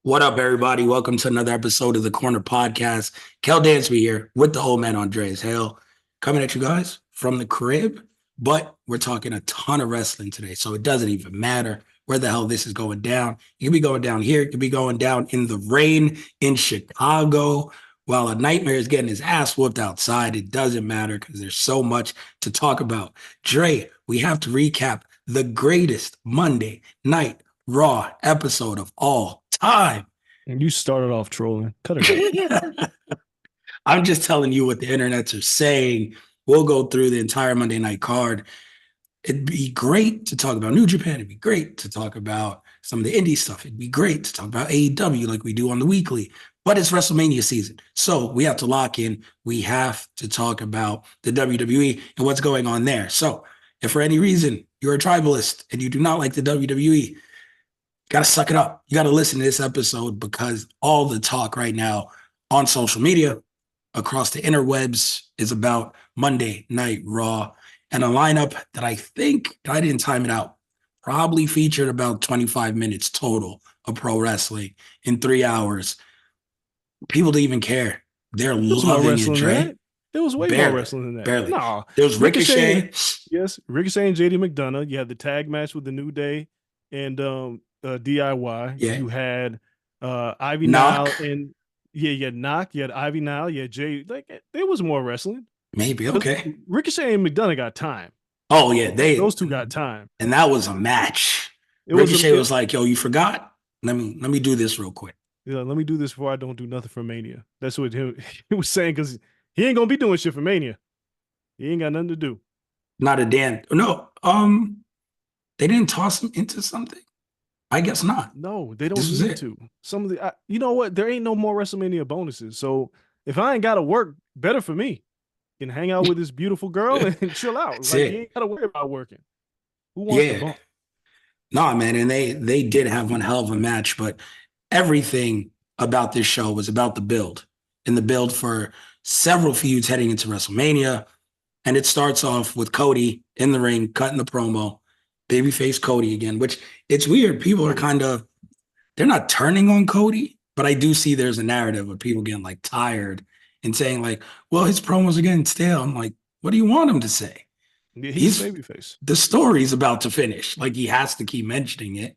What up, everybody? Welcome to another episode of the Corner Podcast. Kel Dansby here with the old man Andreas and Kel, coming at you guys from the crib. But we're talking a ton of wrestling today, so it doesn't even matter where the hell this is going down. It could be going down here, it could be going down in the rain in Chicago, while a nightmare is getting his ass whooped outside. It doesn't matter because there's so much to talk about. Dre, we have to recap the greatest Monday Night Raw episode of all time. And you started off trolling. Cut it out. I'm just telling you what the internets are saying. We'll go through the entire Monday night card. It'd be great to talk about New Japan. It'd be great to talk about some of the indie stuff. It'd be great to talk about AEW like we do on the weekly. But it's WrestleMania season. So we have to lock in. We have to talk about the WWE and what's going on there. So if for any reason you're a tribalist and you do not like the WWE, got to suck it up. You got to listen to this episode because all the talk right now on social media across the interwebs is about Monday Night Raw and a lineup that I think, I didn't time it out, probably featured about 25 minutes total of pro wrestling in 3 hours. People didn't even care. They're loving it, Dre. There was way more wrestling than that. Barely. No. There was Ricochet. Yes, Ricochet and JD McDonough. You had the tag match with the New Day and DIY. Yeah. You had Ivy Nile and you had Knock. You had Ivy Nile. You had Jay. Like there was more wrestling. Maybe okay. Ricochet and McDonough got time. Oh yeah, those two got time, and that was a match. Ricochet was like, "Yo, you forgot? Let me do this real quick." Yeah, let me do this before I don't do nothing for Mania. That's what he was saying because he ain't gonna be doing shit for Mania. He ain't got nothing to do. Not a damn. No. They didn't toss him into something. I guess not. No, they don't need to. Some of the, you know what? There ain't no more WrestleMania bonuses. So if I ain't got to work, better for me. Can hang out with this beautiful girl and chill out. Like you ain't got to worry about working. Who wants to bump? No, man, and they did have one hell of a match, but everything about this show was about the build and the build for several feuds heading into WrestleMania. And it starts off with Cody in the ring, cutting the promo. Babyface Cody again, which it's weird. People are they're not turning on Cody, but I do see there's a narrative of people getting like tired and saying like, well, his promos are getting stale. I'm like, what do you want him to say? Yeah, he's babyface. The story's about to finish. Like he has to keep mentioning it.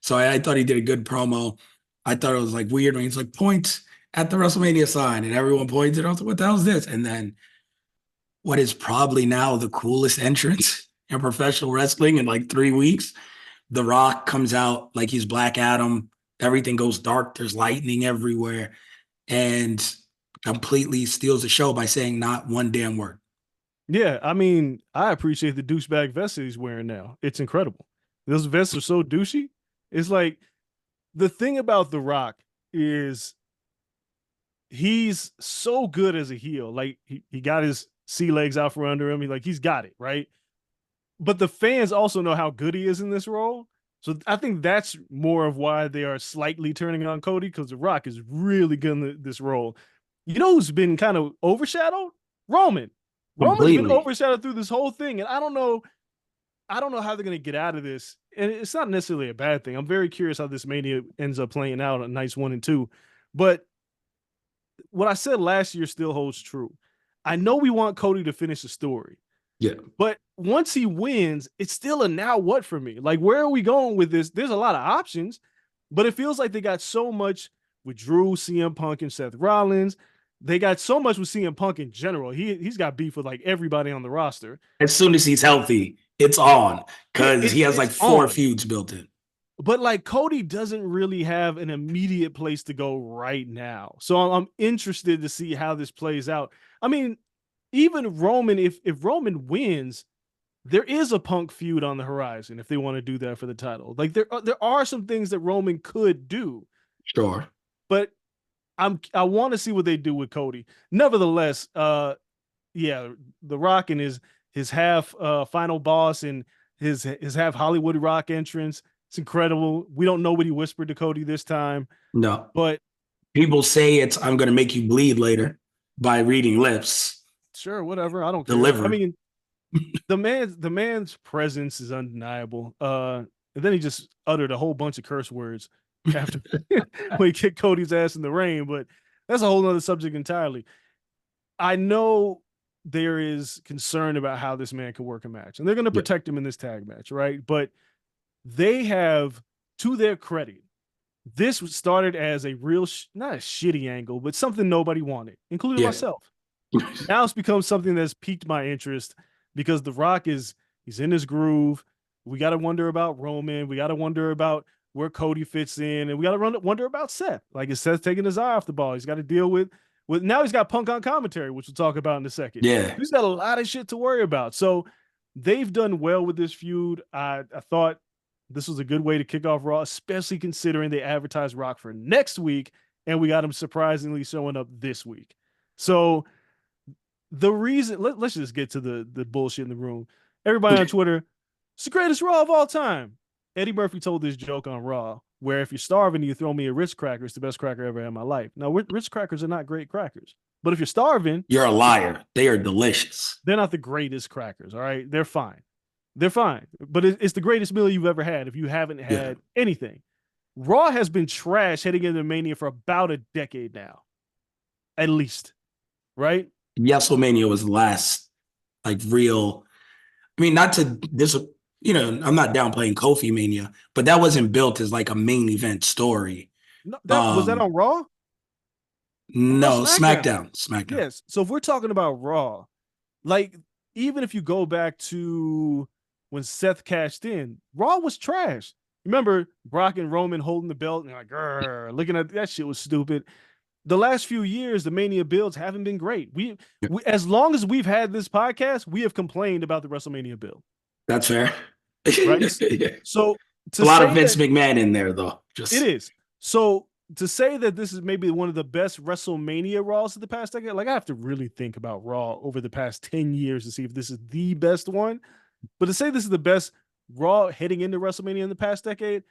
So I thought he did a good promo. I thought it was like weird when he's like points at the WrestleMania sign and everyone pointed. I was like, what the hell is this? And then what is probably now the coolest entrance in professional wrestling in like 3 weeks. The Rock comes out like he's Black Adam. Everything goes dark. There's lightning everywhere. And completely steals the show by saying not one damn word. Yeah, I mean, I appreciate the douchebag vest that he's wearing now. It's incredible. Those vests are so douchey. It's like the thing about The Rock is he's so good as a heel. Like he got his sea legs out from under him. He's got it, right? But the fans also know how good he is in this role. So I think that's more of why they are slightly turning on Cody, because The Rock is really good in this role. You know who's been kind of overshadowed? Roman. Roman's been overshadowed through this whole thing. And I don't know how they're going to get out of this. And it's not necessarily a bad thing. I'm very curious how this Mania ends up playing out on nights 1 and 2. But what I said last year still holds true. I know we want Cody to finish the story. Yeah. But once he wins, it's still a now what for me? Like, where are we going with this? There's a lot of options, but it feels like they got so much with Drew, CM Punk, and Seth Rollins. They got so much with CM Punk in general. He's got beef with like everybody on the roster. As soon as he's healthy, it's on because he has like 4 feuds built in. But like Cody doesn't really have an immediate place to go right now. So I'm interested to see how this plays out. I mean, even Roman, if Roman wins, there is a Punk feud on the horizon if they want to do that for the title. Like there are some things that Roman could do. Sure. But I want to see what they do with Cody. Nevertheless, The Rock and his half final boss and his half Hollywood Rock entrance. It's incredible. We don't know what he whispered to Cody this time. No. But people say it's I'm going to make you bleed later by reading lips. Sure, whatever. I don't care. Deliver. I mean, the man's presence is undeniable. And then he just uttered a whole bunch of curse words. after when he kicked Cody's ass in the rain, but that's a whole other subject entirely. I know there is concern about how this man can work a match, and they're going to Yeah. protect him in this tag match, right? But they have, to their credit, this started as a real, not a shitty angle, but something nobody wanted, including Yeah. myself. Now it's become something that's piqued my interest because The Rock he's in his groove. We got to wonder about Roman. We got to wonder about where Cody fits in, and we got to wonder about Seth. Like, is Seth taking his eye off the ball? He's got to deal with now he's got Punk on commentary, which we'll talk about in a second. Yeah. He's got a lot of shit to worry about. So they've done well with this feud. I thought this was a good way to kick off Raw, especially considering they advertised Rock for next week, and we got him surprisingly showing up this week. So the reason, let's just get to the bullshit in the room. Everybody on Twitter, it's the greatest Raw of all time. Eddie Murphy told this joke on Raw, where if you're starving, you throw me a Ritz cracker. It's the best cracker I ever had in my life. Now, Ritz crackers are not great crackers, but if you're starving, you're a liar. They are delicious. They're not the greatest crackers. All right, they're fine. They're fine, but it's the greatest meal you've ever had if you haven't had anything. Raw has been trash heading into Mania for about a decade now, at least, right? WrestleMania was the last like real. I mean, not to this, I'm not downplaying Kofi Mania, but that wasn't built as like a main event story. No, was that on Raw? No, SmackDown. Yes. So if we're talking about Raw, like even if you go back to when Seth cashed in, Raw was trash. Remember Brock and Roman holding the belt and like, looking at that shit was stupid. The last few years, the Mania builds haven't been great. We as long as we've had this podcast, we have complained about the WrestleMania build. That's fair. Right? So a lot of Vince McMahon in there, though. It is. So to say that this is maybe one of the best WrestleMania Raws of the past decade, like I have to really think about Raw over the past 10 years to see if this is the best one. But to say this is the best Raw heading into WrestleMania in the past decade,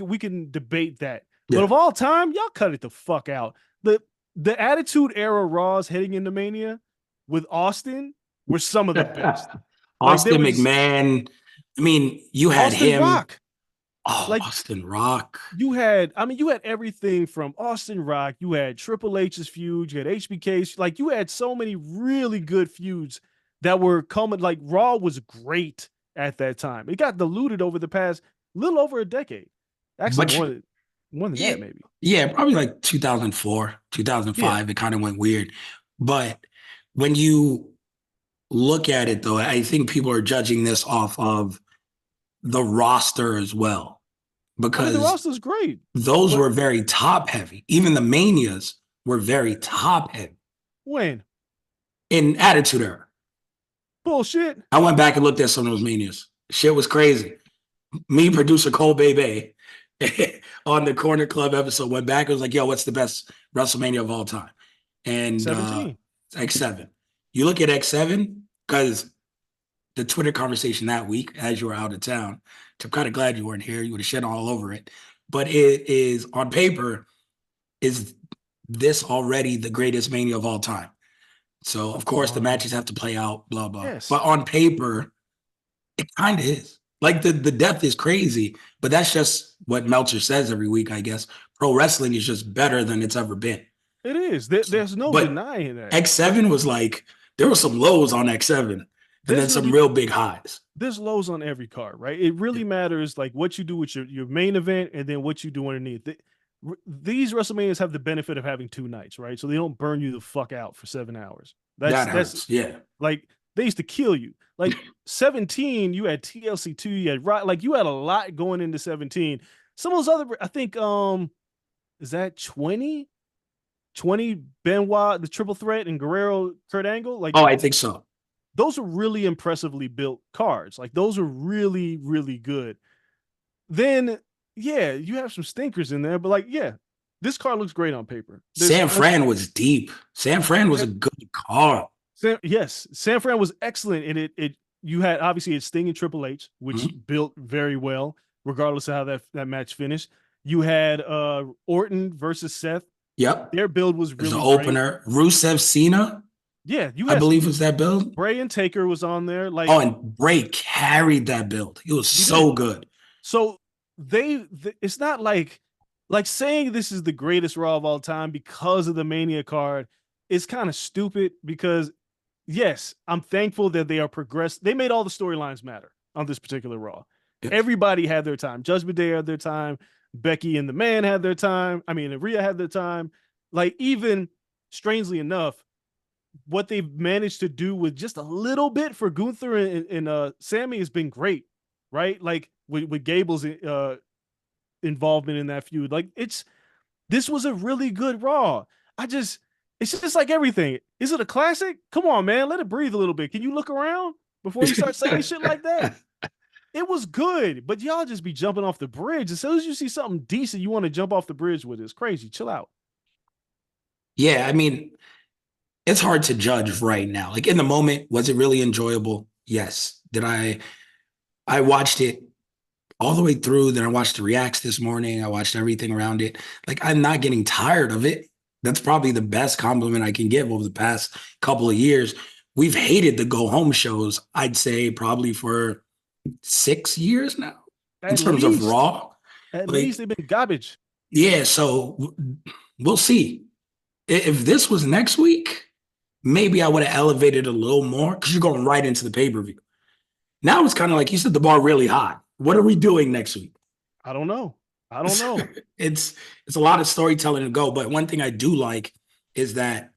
we can debate that. But of all time, y'all cut it the fuck out. The Attitude Era Raws heading into Mania with Austin were some of the best. Austin McMahon. I mean, you had Austin him. Rock. Oh, Austin Rock. You had everything from Austin Rock. You had Triple H's feud. You had HBK's. Like, you had so many really good feuds that were coming. Like, Raw was great at that time. It got diluted over the past little over a decade. Actually, more than that, maybe. Yeah, probably like 2004, 2005. It kind of went weird. But when you look at it, though, I think people are judging this off of the roster as well. Because the roster's great. Those were very top heavy. Even the Manias were very top heavy. When? In Attitude Era. Bullshit. I went back and looked at some of those Manias. Shit was crazy. Me, producer Cole Bebe, on the Corner Club episode, went back and was like, yo, what's the best WrestleMania of all time? And X7. You look at X7, because the Twitter conversation that week, as you were out of town, I'm kind of glad you weren't here. You would have shit all over it. But it is, on paper, is this already the greatest Mania of all time? So, of course, the matches have to play out, blah, blah. Yes. But on paper, it kind of is. Like, the depth is crazy, but that's just what Meltzer says every week, I guess. Pro wrestling is just better than it's ever been. It is. There's no denying that. X7 was like, there were some lows on X7, and then some real big highs. There's lows on every card, right? It really matters, like, what you do with your main event and then what you do underneath. These WrestleManias have the benefit of having 2 nights, right? So they don't burn you the fuck out for 7 hours. That hurts, yeah. Like, they used to kill you. Like, 17, you had TLC 2, you had you had a lot going into 17. Some of those other, I think, is that 20? 20 Benoit, the triple threat, and Guerrero, Kurt Angle? Like, I think so. Those are really impressively built cards. Like, those are really, really good. Then, you have some stinkers in there, but this card looks great on paper. San Fran was deep. San Fran was a good card. San Fran was excellent, and you had obviously it's Sting and Triple H, which built very well, regardless of how that match finished. You had Orton versus Seth. Yep, their build was really the opener. Rusev Cena. Yeah, I believe was that build. Bray and Taker was on there. And Bray carried that build. It was so good. So it's not like saying this is the greatest Raw of all time because of the Mania card is kind of stupid because yes, I'm thankful that they are progressed. They made all the storylines matter on this particular Raw. Yes. Everybody had their time. Judgment Day had their time. Becky and the Man had their time. I mean, Rhea had their time. Like, even strangely enough, what they've managed to do with just a little bit for Gunther and Sammy has been great, right? Like with Gable's involvement in that feud. Like, this was a really good Raw. It's just like everything. Is it a classic? Come on, man, let it breathe a little bit. Can you look around before you start saying shit like that? It was good, but y'all just be jumping off the bridge. As soon as you see something decent, you want to jump off the bridge with it. It's crazy. Chill out. Yeah, I mean, it's hard to judge right now. Like in the moment, was it really enjoyable? Yes. Did I watched it all the way through. Then I watched the reacts this morning. I watched everything around it. Like I'm not getting tired of it. That's probably the best compliment I can give over the past couple of years. We've hated the go home shows, I'd say probably for 6 years now in At terms of least, Raw. at least Like, they've been garbage. yeah, so we'll see. If this was next week, maybe I would have elevated a little more because you're going right into the pay-per-view. Now it's kind of like you set the bar really high. What are we doing next week? I don't know. I don't know. it's it's a lot of storytelling to go, but one thing I do like is that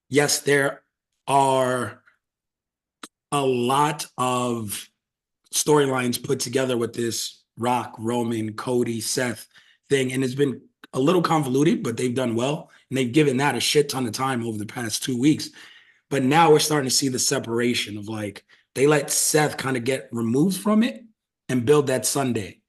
yes, there are a lot of storylines put together with this Rock, Roman, Cody, Seth thing, and it's been a little convoluted, but they've done well, and they've given that a shit ton of time over the past 2 weeks. But now we're starting to see the separation of like they let Seth kind of get removed from it and build that Sunday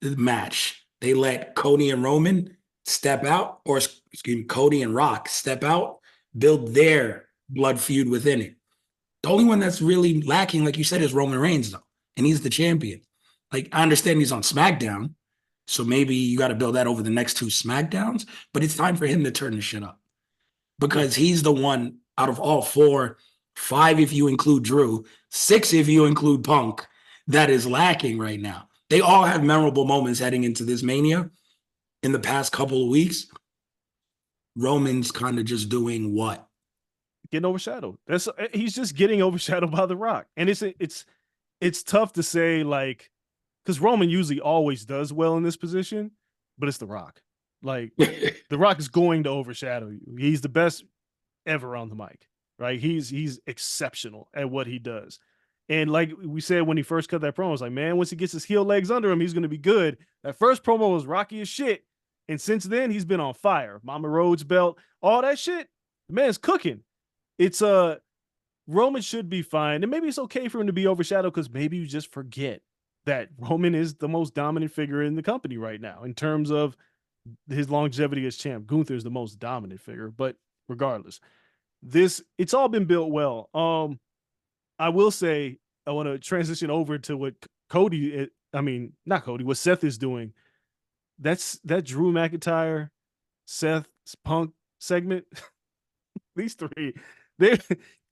match. They let Cody and Roman step out, or excuse me, Cody and Rock step out, build their blood feud within it. The only one that's really lacking, like you said, is Roman Reigns, though, and he's the champion. Like I understand he's on SmackDown, so maybe you got to build that over the next two SmackDowns, but it's time for him to turn the shit up Yeah. because he's the one out of all four, five if you include Drew, six if you include Punk, that is lacking right now. They all have memorable moments heading into this Mania in the past couple of weeks. Roman's kind of just doing what? Getting overshadowed. He's just getting overshadowed by The Rock. And it's tough to say, like, because Roman usually always does well in this position, but it's The Rock. Like, The Rock is going to overshadow you. He's the best ever on the mic, right? He's exceptional at what he does. And like we said when he first cut that promo, I was like, man, once he gets his heel legs under him, he's going to be good. That first promo was rocky as shit. And since then, he's been on fire. Mama Rhodes belt, all that shit. The man's cooking. It's Roman should be fine. And maybe it's okay for him to be overshadowed because maybe you just forget that Roman is the most dominant figure in the company right now in terms of his longevity as champ. Gunther is the most dominant figure, but regardless, it's all been built well. I will say I want to transition over to what Cody, I mean, not Cody, what Seth is doing. That Drew McIntyre, Seth Punk segment. These three, they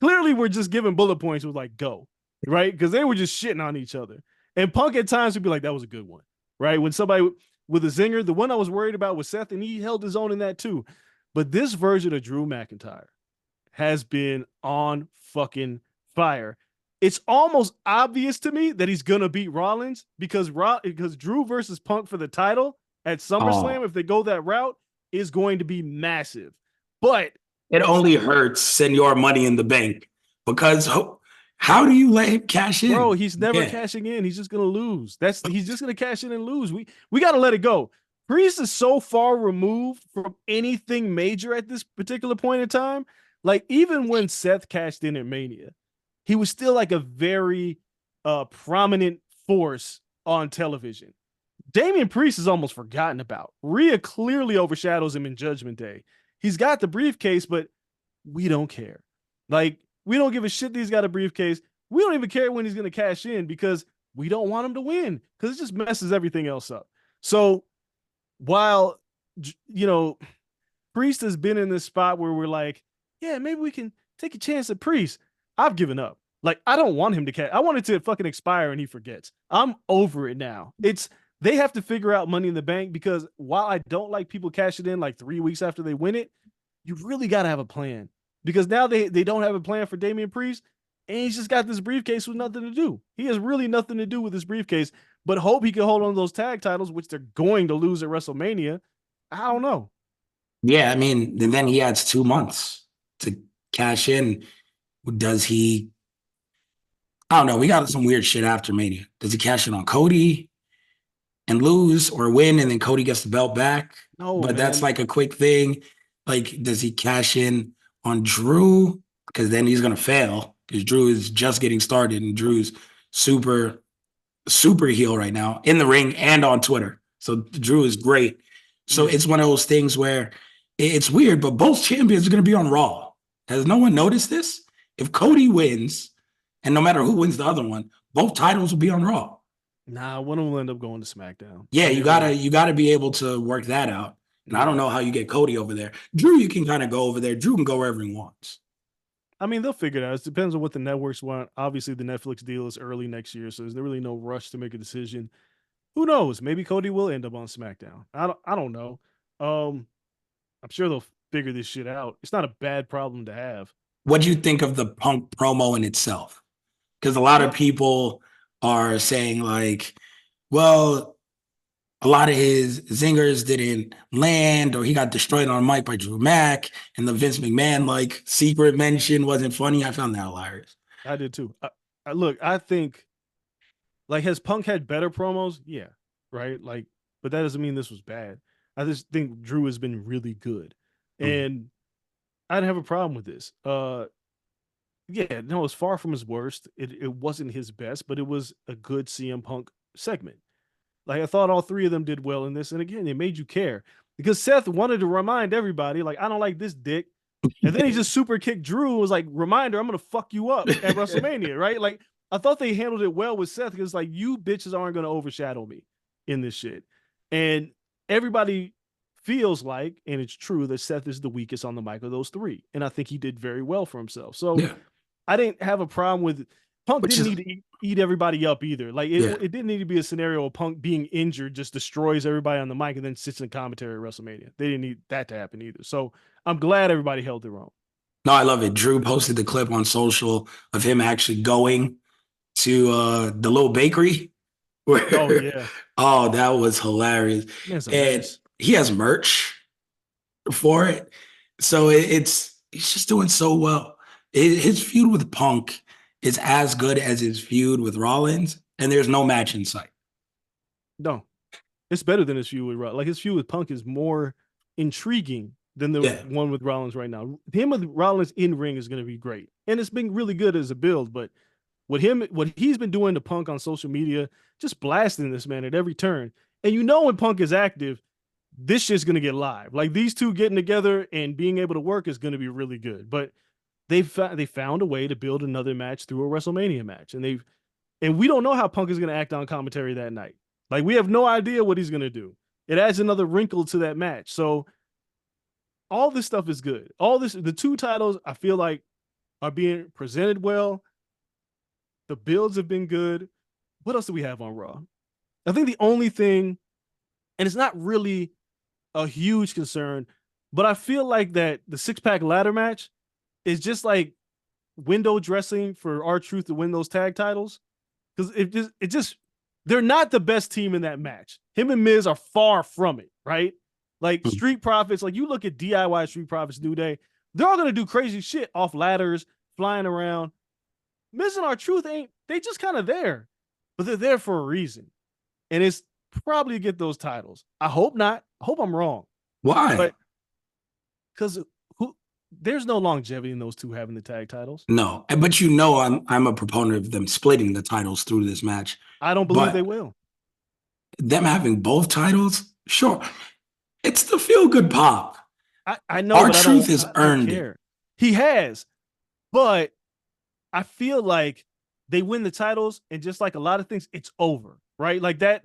clearly were just giving bullet points with like go, right? Because they were just shitting on each other. And Punk at times would be like, that was a good one, right? When somebody with a zinger, the one I was worried about was Seth, and he held his own in that too. But this version of Drew McIntyre has been on fucking fire. It's almost obvious to me that he's gonna beat Rollins because Drew versus Punk for the title at SummerSlam, if they go that route, is going to be massive. But it only hurts Senor Money in the Bank because how do you let him cash in? bro, he's never cashing in. He's just gonna lose. He's just gonna cash in and lose. We gotta let it go. Priest is so far removed from anything major at this particular point in time. Like, even when Seth cashed in at Mania, he was still like a very prominent force on television. Damian Priest is almost forgotten about. Rhea clearly overshadows him in Judgment Day. He's got the briefcase, but we don't care. Like, we don't give a shit that he's got a briefcase. We don't even care when he's going to cash in because we don't want him to win because it just messes everything else up. So while, Priest has been in this spot where we're like, yeah, maybe we can take a chance at Priest. I've given up. Like, I don't want him to cash. I want it to fucking expire and he forgets. I'm over it now. they have to figure out Money in the Bank, because while I don't like people cashing in like 3 weeks after they win it, you really got to have a plan, because now they don't have a plan for Damian Priest, and he's just got this briefcase with nothing to do. He has really nothing to do with this briefcase, but hope he can hold on to those tag titles, which they're going to lose at WrestleMania. I don't know. Yeah, I mean, and then he has 2 months to cash in. Does he? I don't know. We got some weird shit after Mania. Does he cash in on Cody and lose, or win and then Cody gets the belt back? No, But that's man. like a quick thing. Like, does he cash in on Drew? Because then he's gonna fail because Drew is just getting started and Drew's super, super heel right now in the ring and on Twitter. So Drew is great. So Yeah. it's one of those things where it's weird, but both champions are gonna be on Raw. Has no one noticed this? If Cody wins, and no matter who wins the other one, both titles will be on Raw. Nah, one of them will end up going to SmackDown. Yeah, Like you they're gotta gonna. you gotta be able to work that out. And I don't Yeah. know how you get Cody over there. Drew, you can kind of go over there. Drew can go wherever he wants. I mean, they'll figure it out. It depends on what the networks want. Obviously, the Netflix deal is early next year, so there's really no rush to make a decision. Who knows? Maybe Cody will end up on SmackDown. I don't know. Um, I'm sure they'll figure this shit out. It's not a bad problem to have. What do you think of the Punk promo in itself? Because a lot Yeah. of people are saying like, well, a lot of his zingers didn't land, or he got destroyed on mic by Drew Mack, and the Vince McMahon like secret mention wasn't funny. I found that hilarious. I did too. Look, I think, like, has Punk had better promos? Yeah, right. Like, but that doesn't mean this was bad. I just think Drew has been really good, Mhm. and I didn't have a problem with this. Yeah, no, it's far from his worst. It wasn't his best, but it was a good CM Punk segment. Like, I thought all three of them did well in this, and again, it made you care, because Seth wanted to remind everybody, like, I don't like this dick, and then he just super kicked Drew and was like, reminder, I'm gonna fuck you up at WrestleMania, right? Like, I thought they handled it well with Seth, because like, you bitches aren't gonna overshadow me in this shit, and everybody feels like, and it's true, that Seth is the weakest on the mic of those three, and I think he did very well for himself. So Yeah, I didn't have a problem with Punk. which Didn't is need to eat everybody up either. Like, it, yeah. it didn't need to be a scenario of Punk being injured just destroys everybody on the mic and then sits in commentary at WrestleMania. They didn't need that to happen either. So I'm glad everybody held their own. No, I love it. Drew posted the clip on social of him actually going to the little bakery Oh where yeah, oh, that was hilarious. man's a And mess. he has merch for it. So he's just doing so well. His feud with Punk is as good as his feud with Rollins, and there's no match in sight. No, it's better than his feud with Rollins. Like, his feud with Punk is more intriguing than the Yeah. one with Rollins right now. Him with Rollins in ring is going to be great, and it's been really good as a build. But what he's been doing to Punk on social media, just blasting this man at every turn. And you know, when Punk is active, this shit's gonna get live. Like, these two getting together and being able to work is gonna be really good. But they found a way to build another match through a WrestleMania match, and we don't know how Punk is gonna act on commentary that night. Like, we have no idea what he's gonna do. It adds another wrinkle to that match. So all this stuff is good. The two titles, I feel like, are being presented well. The builds have been good. What else do we have on Raw? I think the only thing, and it's not really a huge concern, but I feel like that the 6-pack ladder match is just like window dressing for R-Truth to win those tag titles. Because it just they're not the best team in that match. Him and Miz are far from it, right? Like, Street Profits, like, you look at DIY Street Profits New Day, they're all gonna do crazy shit off ladders, flying around. Miz and R-Truth ain't, they just kind of there, but they're there for a reason. And it's probably to get those titles. I hope not. I hope I'm wrong. Why? But because who there's no longevity in those two having the tag titles. No. But you know I'm a proponent of them splitting the titles through this match. I don't believe they But will. them having both titles, sure. It's the feel good pop. I know, Our but truth has I don't earned it. care. He has, but I feel like they win the titles, and just like a lot of things, it's over, right? Like, that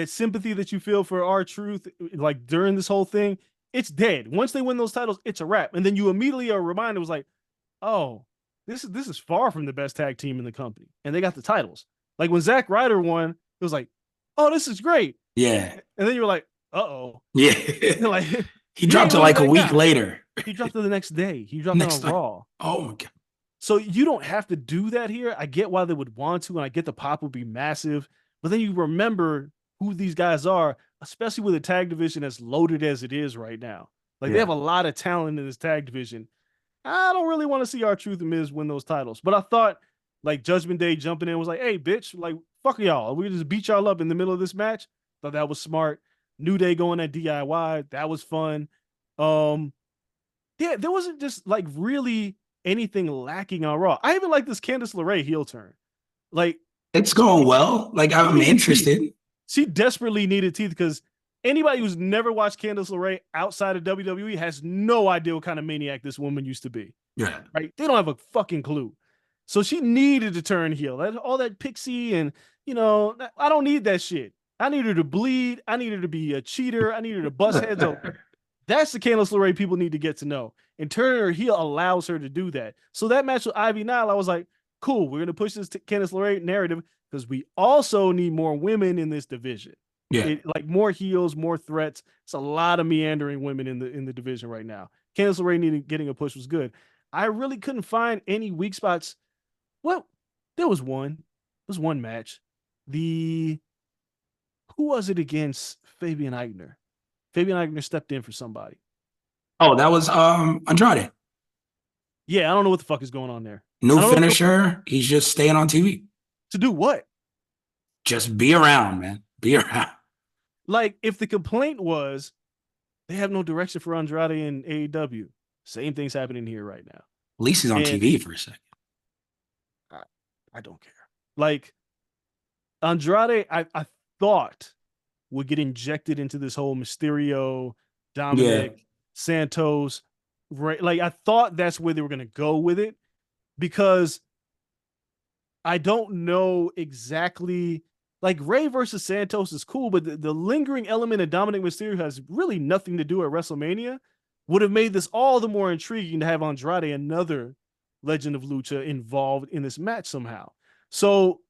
sympathy that you feel for R-Truth, like, during this whole thing, it's dead. Once they win those titles, it's a wrap. And then you immediately are reminded, was like, oh, this is far from the best tag team in the company, and they got the titles. Like, when Zack Ryder won, it was like, oh, this is great. Yeah. And then you were like, uh-oh. Yeah. Like, He he ain't dropped it really like a that week guy. later. He dropped it the next day. He dropped it Next on time. Raw. Oh my God. So you don't have to do that here. I get why they would want to, and I get the pop would be massive. But then you remember who these guys are, especially with a tag division as loaded as it is right now. Like they Yeah. have a lot of talent in this tag division. I don't really want to see R-Truth and Miz win those titles. But I thought like Judgment Day jumping in was like, hey, bitch, like fuck y'all. We just beat y'all up in the middle of this match. Thought that was smart. New Day going at DIY. That was fun. Um, yeah, there wasn't just like really anything lacking on Raw. I even like this Candice LeRae heel turn. Like It's going well. Like she I'm needed teeth. interested. She desperately needed teeth because anybody who's never watched Candice LeRae outside of WWE has no idea what kind of maniac this woman used to be. Yeah. Right? They don't have a fucking clue. So she needed to turn heel. All that pixie and I don't need that shit. I need her to bleed. I need her to be a cheater. I need her to bust heads open. That's the Candice LeRae people need to get to know. And turning her heel allows her to do that. So that match with Ivy Nile, I was like, cool, we're going to push this Candice LeRae narrative because we also need more women in this division. Yeah. Like more heels, more threats. It's a lot of meandering women in the division right now. Candice LeRae getting a push was good. I really couldn't find any weak spots. Well, there was one. There was one match. Who was it against Fabian Eichner? Fabian Eichner stepped in for somebody. Oh, that was Andrade. Yeah, I don't know what the fuck is going on there. New I don't know finisher. He's just staying on TV. to do what. Just be around, man. Be around. Like, if the complaint was they have no direction for Andrade in AEW, same thing's happening here right now. At least he's on TV for a second. I don't care. Like, Andrade, I thought would get injected into this whole Mysterio, Dominic, Santos, right? Like, I thought that's where they were going to go with it because I don't know exactly. Like, Ray versus Santos is cool, but the lingering element of Dominic Mysterio has really nothing to do at WrestleMania. Would have made this all the more intriguing to have Andrade, another legend of Lucha, involved in this match somehow. So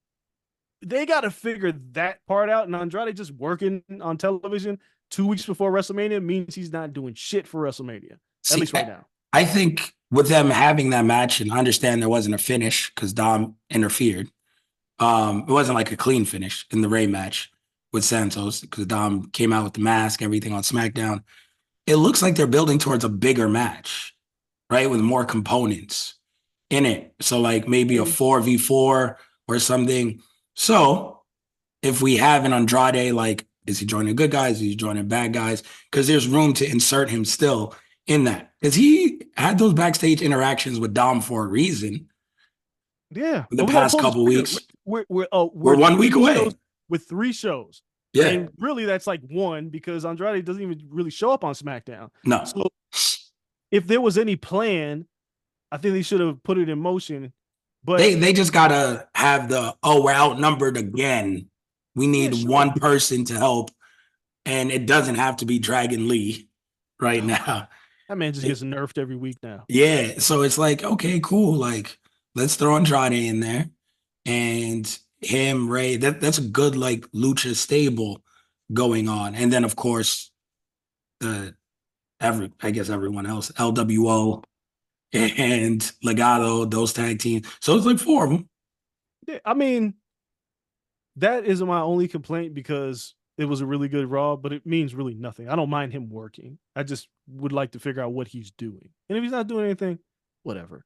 they got to figure that part out. And Andrade just working on television 2 weeks before WrestleMania means he's not doing shit for WrestleMania, at least right now. I think with them having that match, and I understand there wasn't a finish because Dom interfered. It wasn't like a clean finish in the Ray match with Santos because Dom came out with the mask, everything on SmackDown. It looks like they're building towards a bigger match, right? With more components in it. So like maybe a 4v4 or something. So if we have an Andrade, like, is he joining good guys? Is he joining bad guys? Because there's room to insert him still in that. Because he had those backstage interactions with Dom for a reason. Yeah. The past couple weeks. We're 1 week away. With 3 shows. Yeah. And really that's like 1 because Andrade doesn't even really show up on SmackDown. No. So if there was any plan, I think they should have put it in motion. But they just gotta have we're outnumbered again. We need one person to help, and it doesn't have to be Dragon Lee right now. That man just gets nerfed every week now. Yeah, so it's like, okay, cool. Like, let's throw Andrade in there, and him, Ray. That's a good like lucha stable going on, and then of course I guess everyone else, LWO and Legado, those tag teams. So it's like 4 of them. Yeah, I mean, that isn't my only complaint because it was a really good Raw, but it means really nothing. I don't mind him working. I just would like to figure out what he's doing. And if he's not doing anything, whatever.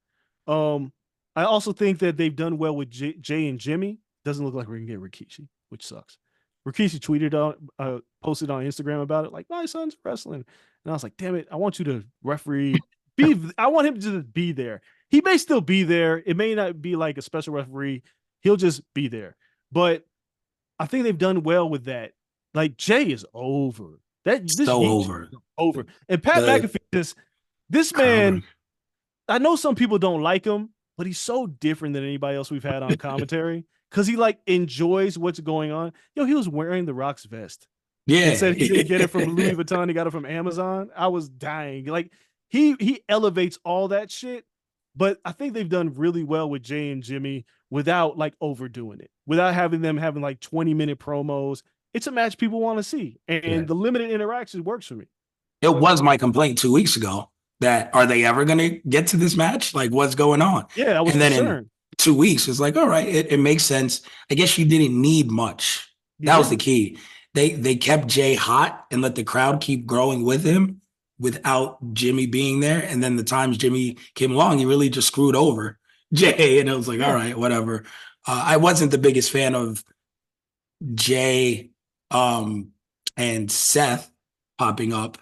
I also think that they've done well with Jay and Jimmy. Doesn't look like we're gonna get Rikishi, which sucks. Rikishi posted on Instagram about it, like, my son's wrestling. And I was like, damn it, I want you to referee. I want him to just be there. He may still be there. It may not be like a special referee. He'll just be there. But I think they've done well with that. Like, Jay is over. Over. And Pat McAfee, this man, I know some people don't like him, but he's so different than anybody else we've had on commentary because he like enjoys what's going on. Yo, he was wearing the Rock's vest. Yeah. He said he didn't get it from Louis Vuitton. He got it from Amazon. I was dying. Like, he elevates all that shit. But I think they've done really well with Jay and Jimmy without like overdoing it, without having them having like 20-minute promos. it's a match people want to see, Yeah. and the limited interactions works for me. It was my complaint 2 weeks ago that are they ever going to get to this match? Like, what's going on? Yeah, I was And then in concerned. 2 weeks, it's like, all right, it makes sense. I guess you didn't need much. You That was the didn't. key. They kept Jay hot and let the crowd keep growing with him without Jimmy being there. And then the times Jimmy came along, he really just screwed over Jay. And it was like, all Yeah, right, whatever. I wasn't the biggest fan of Jay and Seth popping up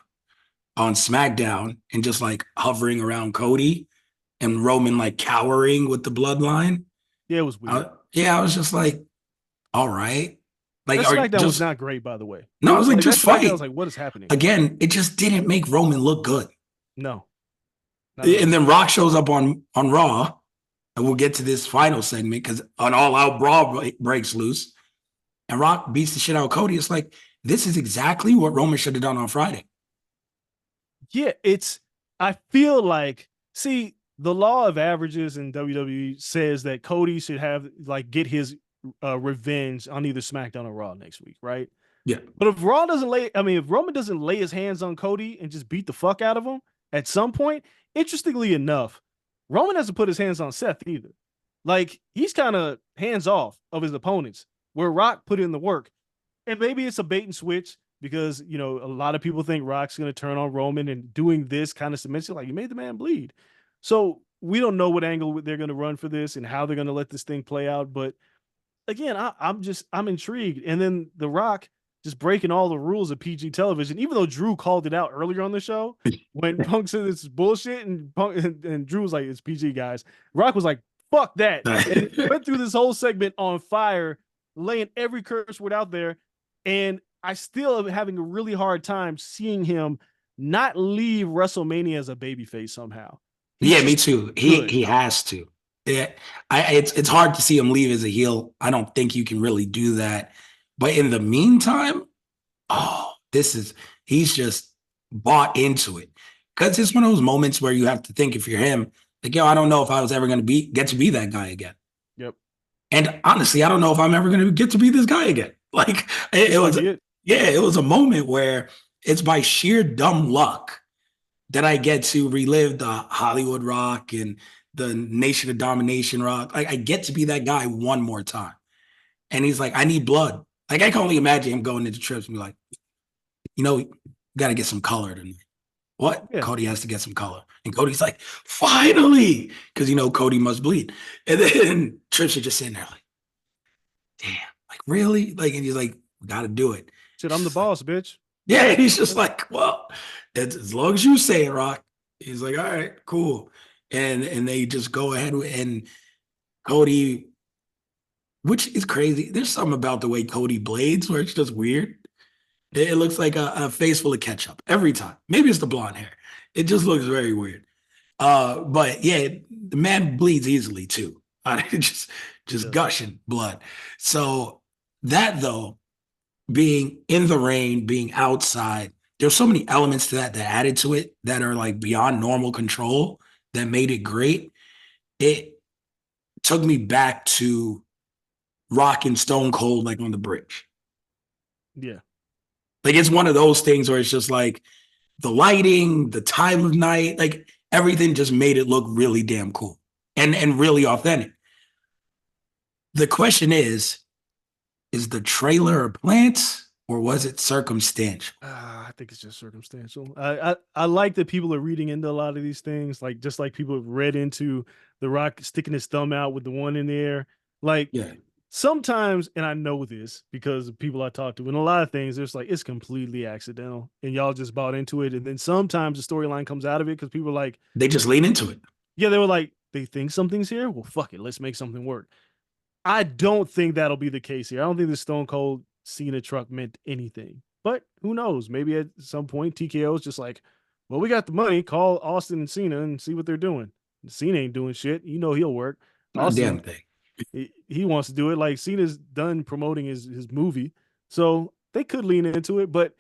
on SmackDown and just like hovering around Cody and Roman like cowering with the bloodline. yeah, it was weird. Yeah, I was just like, all right. Like, That or SmackDown was just, not great, by the way. no, I was like, Like that just SmackDown was fight. like, what is happening? Again, it just didn't make Roman look good. No, not at And all. then Rock shows up on Raw, and we'll get to this final segment because an all out brawl breaks loose, and Rock beats the shit out of Cody. It's like, this is exactly what Roman should have done on Friday. Yeah, I feel like, see, the law of averages in WWE says that Cody should have like get his revenge on either SmackDown or Raw next week, right? Yeah. But if Raw doesn't lay, I mean, if Roman doesn't lay his hands on Cody and just beat the fuck out of him at some point, interestingly enough, Roman hasn't put his hands on Seth either. Like he's kind of hands off of his opponents, where Rock put in the work. And maybe it's a bait and switch because, you know, a lot of people think Rock's going to turn on Roman and doing this kind of submission, like you made the man bleed. So we don't know what angle they're going to run for this and how they're going to let this thing play out. But again, I'm intrigued. And then The Rock just breaking all the rules of PG television, even though Drew called it out earlier on the show when Punk said this is bullshit, and and Drew was like, it's PG, guys. Rock was like, fuck that. And went through this whole segment on fire, laying every curse word out there. And I still am having a really hard time seeing him not leave WrestleMania as a babyface somehow. He's Yeah, me just too. good. He has to. Yeah, it's hard to see him leave as a heel. I don't think you can really do that. But in the meantime, oh, he's just bought into it. Because it's one of those moments where you have to think if you're him, like, yo, I don't know if I was ever going to get to be that guy again. Yep. And honestly, I don't know if I'm ever going to get to be this guy again. Like it was, yeah, it was a moment where it's by sheer dumb luck that I get to relive the Hollywood Rock and the Nation of Domination Rock. Like I get to be that guy one more time. And he's like, I need blood. Like I can only imagine him going into trips and be like, you got to get some color tonight. What? Yeah. Cody has to get some color. And Cody's like, finally, because Cody must bleed. And then Trips are just sitting there like, damn, like really? Like, and he's like, got to do it. Shit, I'm the boss, bitch. Yeah, he's just like, well, as long as you say it, Rock. He's like, all right, cool. And they just go ahead and Cody, which is crazy. There's something about the way Cody blades where it's just weird. It looks like a face full of ketchup every time. Maybe it's the blonde hair. It just looks very weird. But yeah, the man bleeds easily too. Just gushing blood. So that though, being in the rain, being outside, there's so many elements to that added to it that are like beyond normal control that made it great. It took me back to Rock and Stone Cold, like on the bridge. Yeah. Like it's one of those things where it's just like the lighting, the time of night, like everything just made it look really damn cool and really authentic. The question is the trailer a plant or was it circumstantial? I think it's just circumstantial. I like that people are reading into a lot of these things, like just like people have read into The Rock sticking his thumb out with the one in the air. Like Yeah. sometimes, and I know this because of people I talk to, and a lot of things, it's like it's completely accidental, and y'all just bought into it. And then sometimes the storyline comes out of it because people are like, they just lean into it. Yeah, they were like, they think something's here. Well, fuck it, let's make something work. I don't think that'll be the case here. I don't think the Stone Cold Cena truck meant anything. But who knows? Maybe at some point TKO is just like, well, we got the money. Call Austin and Cena and see what they're doing. Cena ain't doing shit. He'll work. Not Austin, a damn thing. he wants to do it. Like Cena's done promoting his movie, so they could lean into it. But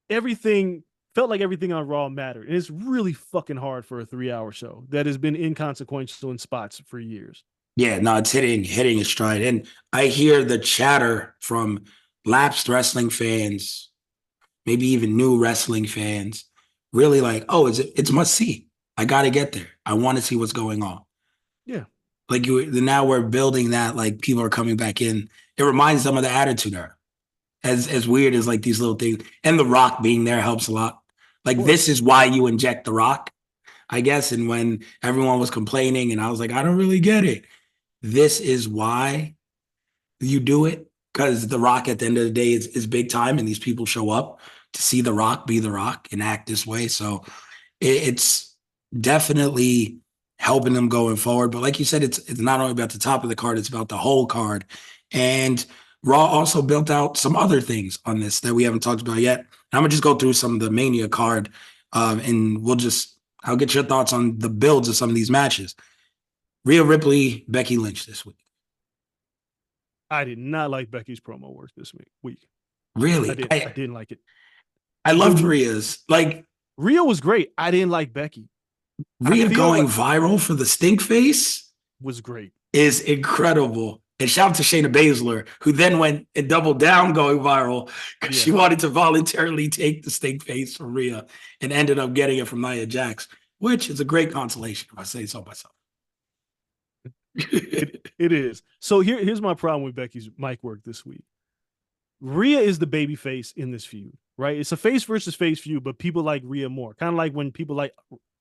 everything felt like everything on Raw mattered, and it's really fucking hard for a 3-hour show that has been inconsequential in spots for years. Yeah, no, it's hitting its stride. And I hear the chatter from lapsed wrestling fans, maybe even new wrestling fans, really like, oh, it's must see. I got to get there. I want to see what's going on. Yeah. Like now we're building that. Like people are coming back in. It reminds them of the Attitude Era. As weird as like these little things, and The Rock being there helps a lot. Of Like this course. is why you inject The Rock, I guess. And when everyone was complaining, and I was like, I don't really get it. This is why you do it, because The Rock at the end of the day is big time, and these people show up to see The Rock be The Rock and act this way. So it's definitely helping them going forward. But like you said, it's not only about the top of the card, it's about the whole card. And Raw also built out some other things on this that we haven't talked about yet. And I'm gonna just go through some of the Mania card, and I'll get your thoughts on the builds of some of these matches. Rhea Ripley, Becky Lynch this week. I did not like Becky's promo work this week. Really, I didn't like it. I loved Rhea's. Like Rhea was great. I didn't like Becky. Rhea going viral for the stink face was great. Is incredible. And shout out to Shayna Baszler, who then went and doubled down going viral because she wanted to voluntarily take the stink face from Rhea and ended up getting it from Nia Jax, which is a great consolation, if I say so myself. It is. So here's my problem with Becky's mic work this week. Rhea is the baby face in this feud, right? It's a face versus face feud, but people like Rhea more. Kind of like when people like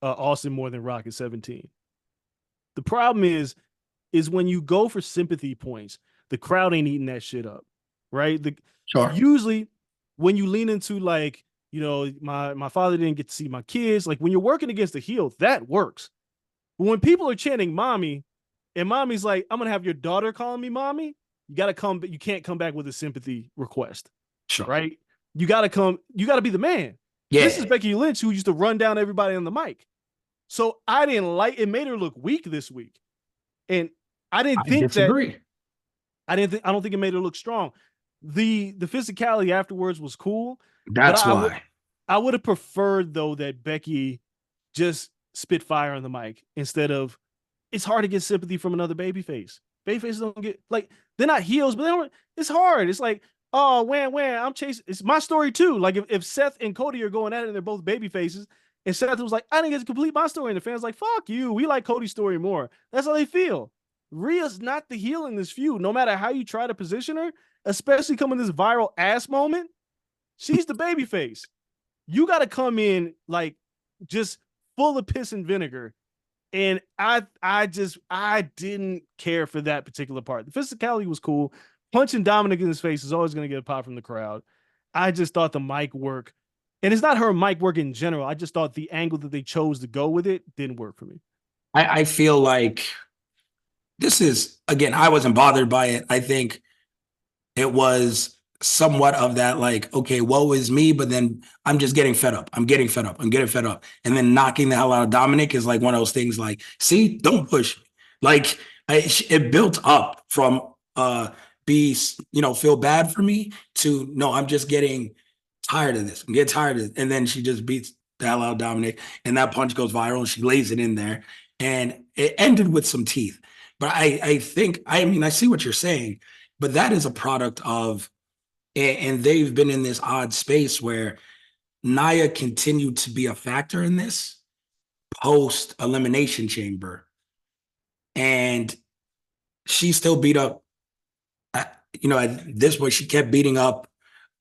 Austin more than Rock at 17. The problem is when you go for sympathy points, the crowd ain't eating that shit up, right? Sure. Usually when you lean into like, you know, my father didn't get to see my kids, like when you're working against the heel, that works. But when people are chanting mommy, and mommy's like, I'm going to have your daughter calling me mommy, you can't come back with a sympathy request. Sure. Right? You got to be the man. Yeah. This is Becky Lynch, who used to run down everybody on the mic. So I didn't like it, made her look weak this week. And I don't think it made her look strong. The physicality afterwards was cool. That's why. I would have preferred though that Becky just spit fire on the mic instead of, it's hard to get sympathy from another babyface. Babyfaces don't get, like, they're not heels, but it's hard. It's like, oh, when I'm chasing, it's my story too. Like if Seth and Cody are going at it and they're both babyfaces, and Seth was like, I didn't get to complete my story, and the fans like, fuck you, we like Cody's story more. That's how they feel. Rhea's not the heel in this feud, no matter how you try to position her, especially coming this viral ass moment. She's the babyface. You got to come in like just full of piss and vinegar. And I didn't care for that particular part. The physicality was cool. Punching Dominic in his face is always going to get a pop from the crowd. I just thought the mic work, and it's not her mic work in general. I just thought the angle that they chose to go with it didn't work for me. I feel like this is, again, I wasn't bothered by it. I think it was somewhat of that, like, okay, woe is me, but then I'm just getting fed up. I'm getting fed up. And then knocking the hell out of Dominic is like one of those things like, see, don't push me. Like it built up from feel bad for me to, no, I'm just getting tired of this. I'm getting tired of it. And then she just beats the hell out of Dominic, and that punch goes viral and she lays it in there. And it ended with some teeth. But I think, I see what you're saying, but that is a product of, and they've been in this odd space where Nia continued to be a factor in this post Elimination Chamber. And she still beat up, at this point, she kept beating up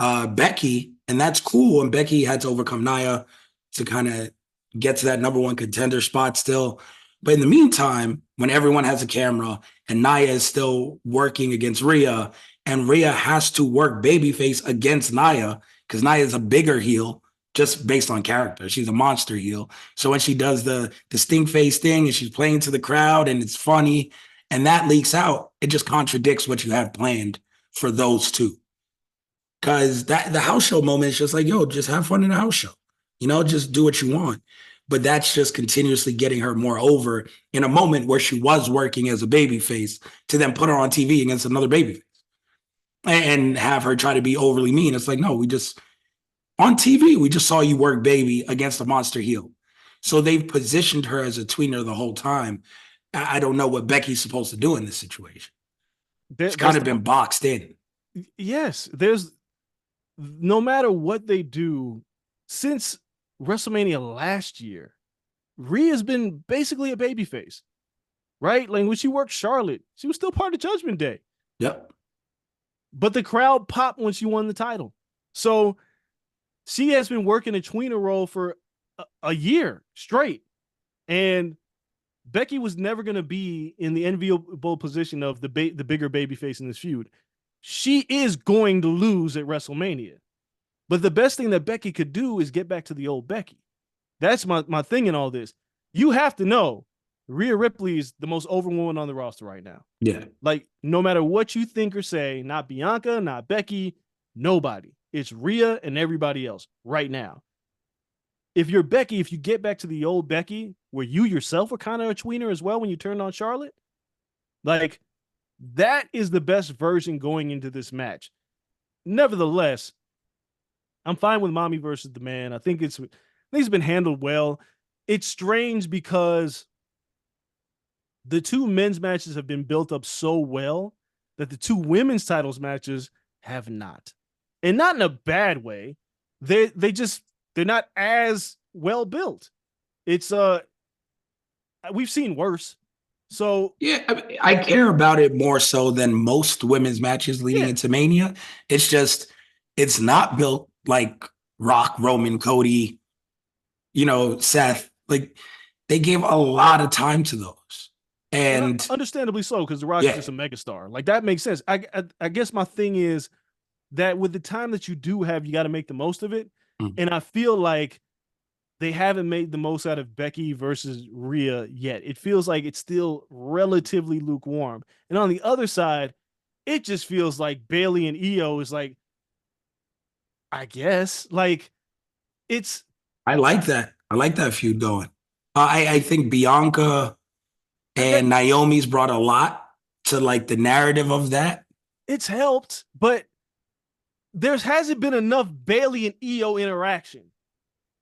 Becky, and that's cool. And Becky had to overcome Nia to kind of get to that number one contender spot still. But in the meantime, when everyone has a camera and Nia is still working against Rhea, and Rhea has to work babyface against Nia because Nia is a bigger heel just based on character. She's a monster heel. So when she does the stink face thing and she's playing to the crowd and it's funny and that leaks out, it just contradicts what you have planned for those two. Because the house show moment is just like, yo, just have fun in the house show. Just do what you want. But that's just continuously getting her more over in a moment where she was working as a babyface to then put her on TV against another babyface and have her try to be overly mean. It's like, no, on TV, we just saw you work baby against a monster heel. So they've positioned her as a tweener the whole time. I don't know what Becky's supposed to do in this situation. She's kind of been boxed in. Yes, there's no matter what they do, since WrestleMania last year, Rhea's been basically a babyface, right? Like when she worked Charlotte, she was still part of Judgment Day. Yep. But the crowd popped when she won the title. So she has been working a tweener role for a year straight. And Becky was never going to be in the enviable position of the bigger babyface in this feud. She is going to lose at WrestleMania. But the best thing that Becky could do is get back to the old Becky. That's my thing in all this. You have to know Rhea Ripley is the most over woman on the roster right now. Yeah. Like, no matter what you think or say, not Bianca, not Becky, nobody. It's Rhea and everybody else right now. If you're Becky, if you get back to the old Becky, where you yourself were kind of a tweener as well when you turned on Charlotte, like, that is the best version going into this match. Nevertheless, I'm fine with Mommy versus the Man. I think it's been handled well. It's strange because the two men's matches have been built up so well that the two women's titles matches have not. And not in a bad way. They're not as well built. It's we've seen worse. So yeah, I care about it more so than most women's matches leading into Mania. It's just it's not built like Rock, Roman, Cody, Seth. Like they gave a lot of time to those. And understandably so, because The Rock is just a megastar. Like that makes sense. I guess my thing is that with the time that you do have, you got to make the most of it. Mm-hmm. And I feel like they haven't made the most out of Becky versus Rhea yet. It feels like it's still relatively lukewarm. And on the other side, it just feels like Bayley and Io is like, I guess, like it's. I like that. I like that feud going. I think Bianca and Naomi's brought a lot to like the narrative of that. It's helped, but there hasn't been enough Bayley and Io interaction,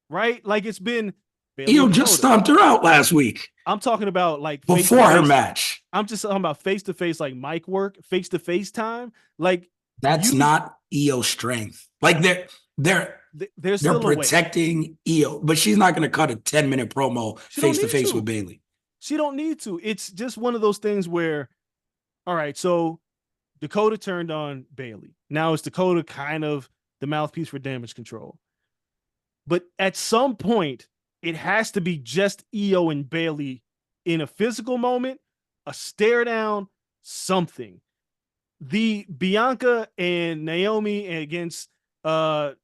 right? Like it's been Bayley Io just stomped her out last week. I'm talking about like before her match. I'm just talking about face to face, like mic work, face to face time. Like that's not Io's strength. Like they're protecting Io, but she's not going to cut a 10-minute promo face to face with Bayley. She don't need to. It's just one of those things where, all right, so Dakota turned on Bayley. Now it's Dakota kind of the mouthpiece for Damage Control. But at some point, it has to be just Io and Bayley in a physical moment, a stare down, something. The Bianca and Naomi against Kairi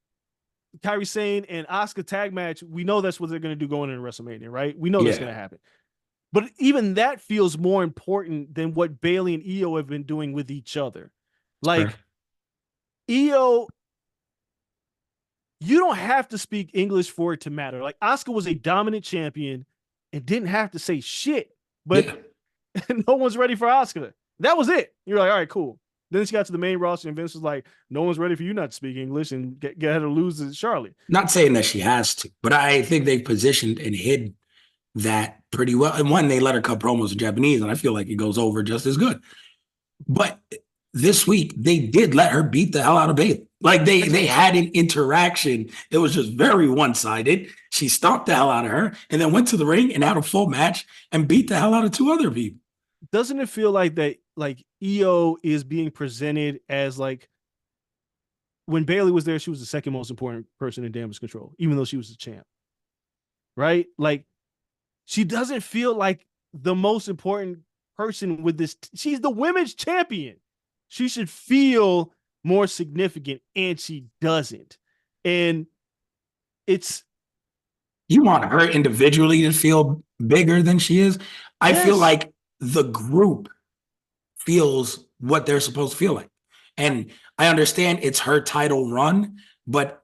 Sane and Asuka tag match, we know that's what they're going to do going into WrestleMania, right? We know that's going to happen. But even that feels more important than what Bayley and Io have been doing with each other. Like, Io, you don't have to speak English for it to matter. Like, Asuka was a dominant champion and didn't have to say shit. But no one's ready for Asuka. That was it. You're like, all right, cool. Then she got to the main roster, and Vince was like, no one's ready for you not to speak English, and get her to lose to Charlotte. Not saying that she has to, but I think they positioned and hid that pretty well. And one, they let her cut promos in Japanese, and I feel like it goes over just as good. But this week, they did let her beat the hell out of Bayley. Like they had an interaction. It was just very one-sided. She stomped the hell out of her and then went to the ring and had a full match and beat the hell out of two other people. Doesn't it feel like that, like Io is being presented as like when Bayley was there, she was the second most important person in Damage Control, even though she was the champ. Right? Like she doesn't feel like the most important person with this. She's the women's champion. She should feel more significant, and she doesn't. And it's. You want her individually to feel bigger than she is? I feel like the group feels what they're supposed to feel like. And I understand it's her title run, but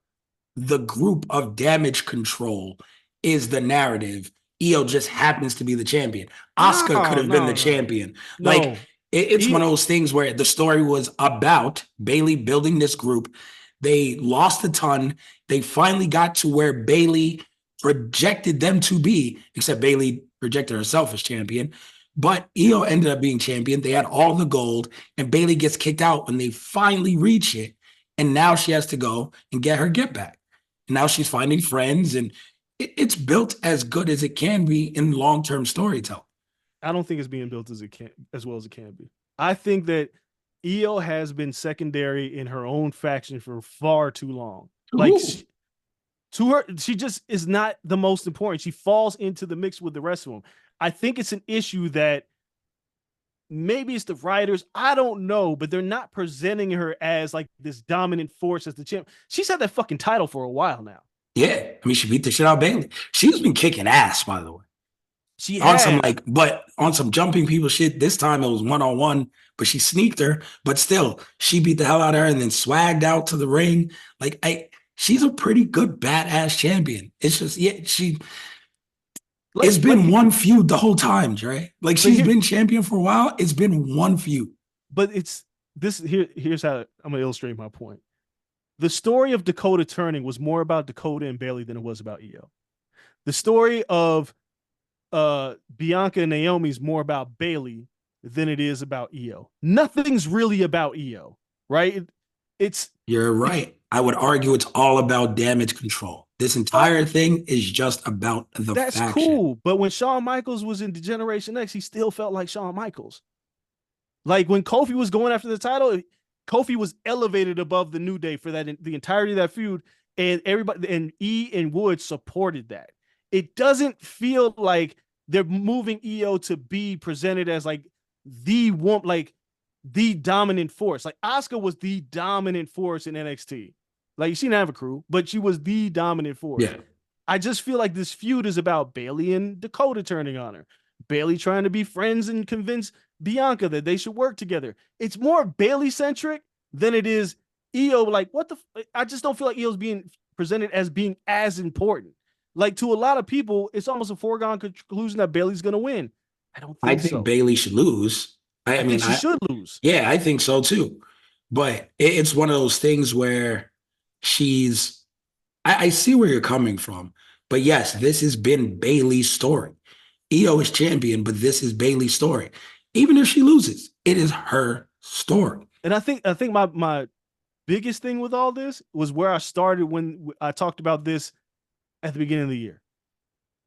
the group of Damage Control is the narrative. Io just happens to be the champion. Asuka could have been the champion. Like it's one of those things where the story was about Bayley building this group. They lost a ton. They finally got to where Bayley projected them to be, except Bayley projected herself as champion. But Io ended up being champion. They had all the gold, and Bayley gets kicked out when they finally reach it. And now she has to go and get her get back. And now she's finding friends, and it's built as good as it can be in long-term storytelling. I don't think it's being built as well as it can be. I think that Io has been secondary in her own faction for far too long. Like to her, she just is not the most important. She falls into the mix with the rest of them. I think it's an issue that maybe it's the writers. I don't know, but they're not presenting her as like this dominant force as the champ. She's had that fucking title for a while now. Yeah, I mean, she beat the shit out of Bayley. She's been kicking ass, by the way. She On has. some but on some jumping people shit. This time it was 1-on-1, but she sneaked her. But still, she beat the hell out of her and then swagged out to the ring. She's a pretty good badass champion. It's just it's been one feud the whole time, Dre. Like she's been champion for a while. It's been one feud. But it's this here. Here's how I'm gonna illustrate my point. The story of Dakota turning was more about Dakota and Bayley than it was about Io. The story of Bianca and Naomi is more about Bayley than it is about Io. Nothing's really about Io, right? You're right. I would argue it's all about damage control. This entire thing is just about the That's faction. cool. But when Shawn Michaels was in Generation X, he still felt like Shawn Michaels. Like when Kofi was going after the title, Kofi was elevated above the New Day for that the entirety of that feud, and everybody and E and Wood supported that. It doesn't feel like they're moving Io to be presented as like the dominant force. Like Asuka was the dominant force in NXT. Like she didn't have a crew, but she was the dominant force. Yeah. I just feel like this feud is about Bayley and Dakota turning on her. Bayley trying to be friends and convince Bianca that they should work together. It's more Bayley centric than it is Io. Like what I just don't feel like Io's being presented as being as important. Like to a lot of people, it's almost a foregone conclusion that Bayley's going to win. I think so. Bayley should lose. I mean, she should lose. Yeah, I think so too. But it's one of those things where I see where you're coming from. But yes, this has been Bayley's story. Io is champion, but this is Bayley's story. Even if she loses, it is her story. And I think my biggest thing with all this was where I started when I talked about this at the beginning of the year.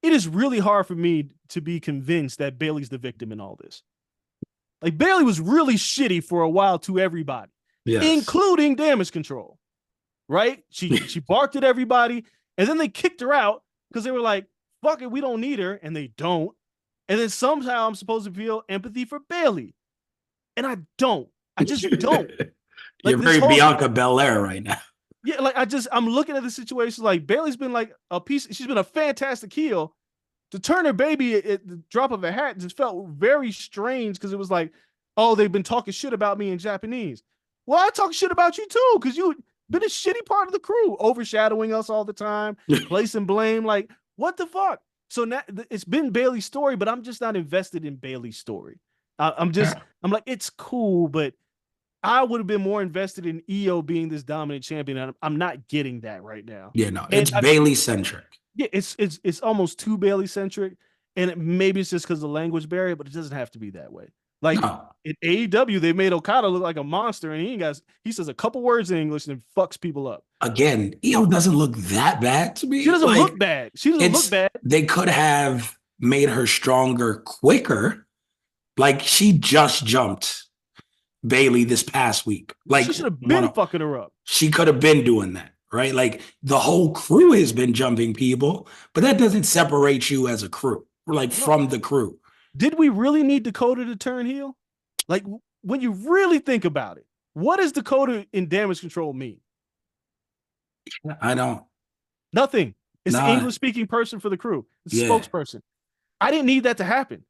It is really hard for me to be convinced that Bayley's the victim in all this. Like Bayley was really shitty for a while to everybody, including Damage Control. Right? She barked at everybody, and then they kicked her out because they were like, fuck it, we don't need her, and they don't. And then somehow I'm supposed to feel empathy for Bayley. And I don't. I just don't. Like you're very Bianca Belair right now. Yeah, like I'm looking at the situation like Bayley's been like she's been a fantastic heel. To turn her baby at the drop of a hat just felt very strange because it was like, oh, they've been talking shit about me in Japanese. Well, I talk shit about you too because you been a shitty part of the crew, overshadowing us all the time, placing blame. Like, what the fuck? So now it's been Bayley's story, but I'm just not invested in Bayley's story. I'm like, it's cool, but I would have been more invested in Io being this dominant champion. I'm not getting that right now. Yeah, no, it's Bayley centric. Yeah, it's almost too Bayley centric, and maybe it's just because of the language barrier, but it doesn't have to be that way. Like in AEW, they made Okada look like a monster, and he says a couple words in English and fucks people up. Again, Io doesn't look that bad to me. She doesn't look bad. She doesn't look bad. They could have made her stronger quicker. Like she just jumped Bayley this past week. Like she should have been fucking her up. She could have been doing that, right? Like the whole crew has been jumping people, but that doesn't separate you as a crew, from the crew. Did we really need Dakota to turn heel? Like when you really think about it, what does Dakota in Damage Control mean? I don't. Nothing. It's an English-speaking person for the crew. It's a spokesperson. I didn't need that to happen.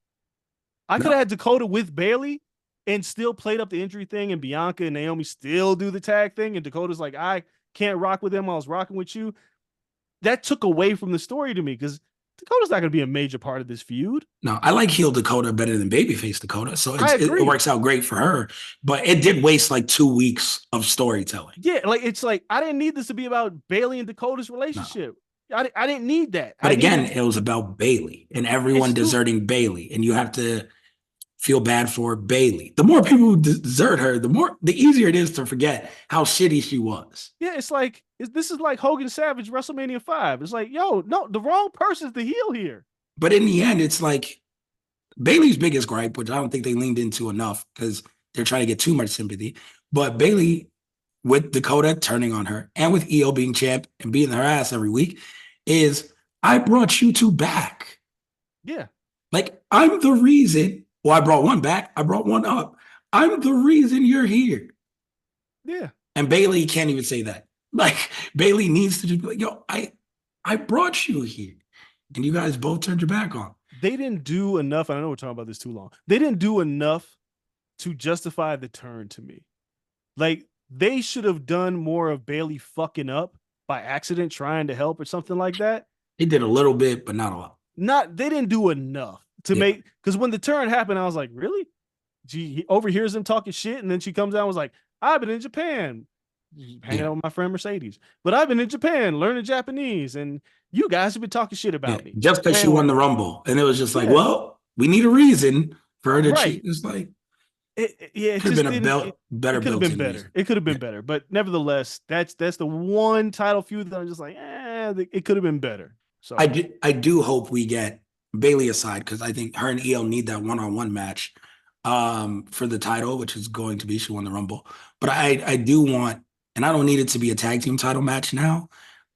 I could have had Dakota with Bayley and still played up the injury thing, and Bianca and Naomi still do the tag thing, and Dakota's like, I can't rock with them. I was rocking with you. That took away from the story to me because Dakota's not going to be a major part of this feud. No, I like heel Dakota better than babyface Dakota, so it works out great for her. But it did waste like 2 weeks of storytelling. Yeah, like it's like I didn't need this to be about Bayley and Dakota's relationship. No. I didn't need that. But again, it was about Bayley and everyone deserting Bayley, and you have to feel bad for Bailey. The more people who desert her, the easier it is to forget how shitty she was. Yeah, it's like this is like Hogan Savage WrestleMania 5. It's like, yo, no, the wrong person's the heel here. But in the end, it's like Bailey's biggest gripe, which I don't think they leaned into enough because they're trying to get too much sympathy. But Bailey, with Dakota turning on her and with EO being champ and beating her ass every week, is I brought you two back. Yeah. Like, I'm the reason. Well, I brought one back. I brought one up. I'm the reason you're here. Yeah. And Bailey can't even say that. Like, Bailey needs to just be like, yo, I brought you here. And you guys both turned your back on. They didn't do enough. I know we're talking about this too long. They didn't do enough to justify the turn to me. Like, they should have done more of Bailey fucking up by accident trying to help or something like that. They did a little bit, but not a lot. They didn't do enough to make, because when the turn happened, I was like, really? He overhears them talking shit, and then she comes out and was like, I've been in Japan hanging out with my friend Mercedes, but I've been in Japan learning Japanese, and you guys have been talking shit about me. Just because she won the Rumble. And it was just like, well, we need a reason for her to cheat. It's like, it could have been a better. It could have been better. Reason. It could have been better, but nevertheless, that's the one title feud that I'm just like, it could have been better. So I do hope we get Bailey aside, because I think her and EO need that one-on-one match for the title, which is going to be, she won the Rumble. But I do want, and I don't need it to be a tag team title match now.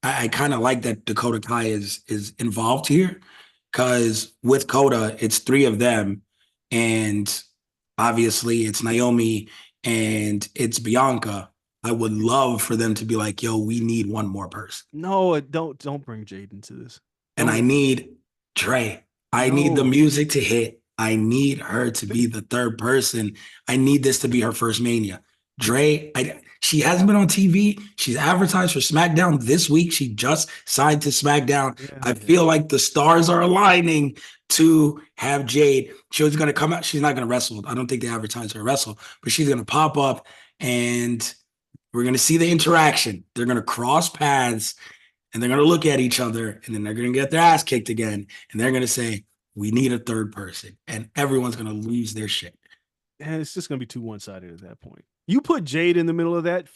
I kind of like that Dakota Kai is involved here, because with Coda, it's three of them, and obviously it's Naomi and it's Bianca. I would love for them to be like, yo, we need one more person. No, don't bring Jade into this. And I need Dre. I need the music to hit. I need her to be the third person. I need this to be her first Mania. Dre, she hasn't been on TV. She's advertised for SmackDown this week. She just signed to SmackDown. Yeah, I feel like the stars are aligning to have Jade. She was going to come out. She's not going to wrestle. I don't think they advertised her wrestle, but she's going to pop up and we're going to see the interaction. They're going to cross paths and they're going to look at each other and then they're going to get their ass kicked again. And they're going to say, we need a third person. And everyone's going to lose their shit. And it's just going to be too one-sided at that point. You put Jade in the middle of that.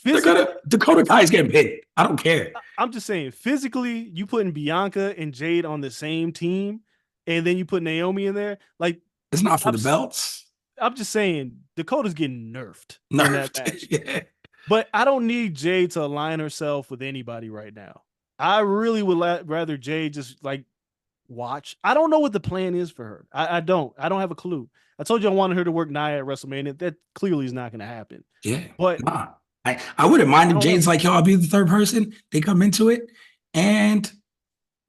Dakota Kai's getting pinned. I don't care. I'm just saying, physically, you putting Bianca and Jade on the same team, and then you put Naomi in there. Like, it's not for the belts. I'm just saying, Dakota's getting nerfed. In that match. Yeah. But I don't need Jade to align herself with anybody right now. I really would rather Jade just like watch. I don't know what the plan is for her. I don't have a clue. I told you I wanted her to work Nia at WrestleMania. That clearly is not going to happen. Yeah, but I wouldn't mind if Jade's like, yo, I'll be the third person. They come into it and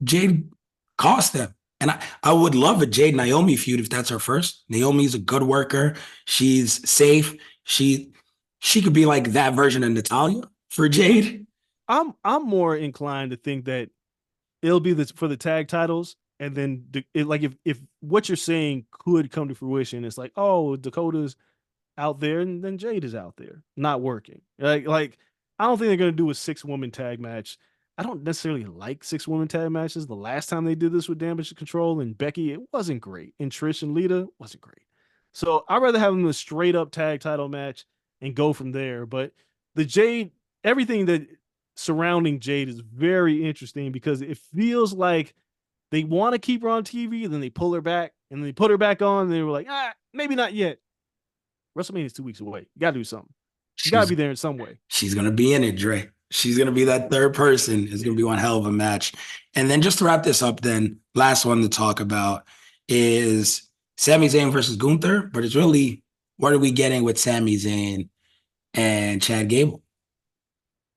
Jade cost them. And I would love a Jade Naomi feud if that's her first. Naomi's a good worker. She's safe. She could be like that version of Natalya for Jade. I'm more inclined to think that it'll be for the tag titles. And then if what you're saying could come to fruition, it's like, oh, Dakota's out there and then Jade is out there not working. Like I don't think they're going to do a 6-woman tag match. I don't necessarily like 6-woman tag matches. The last time they did this with Damage Control and Becky, it wasn't great. And Trish and Lita wasn't great. So I'd rather have them a straight up tag title match and go from there. But the Jade, everything that surrounding Jade is very interesting because it feels like they want to keep her on TV, then they pull her back, and then they put her back on, and they were like, maybe not yet. WrestleMania is 2 weeks away. You got to do something. You got to be there in some way. She's going to be in it, Dre. She's going to be that third person. It's going to be one hell of a match. And then just to wrap this up, then, last one to talk about is Sami Zayn versus Gunther, but it's really, what are we getting with Sami Zayn and Chad Gable?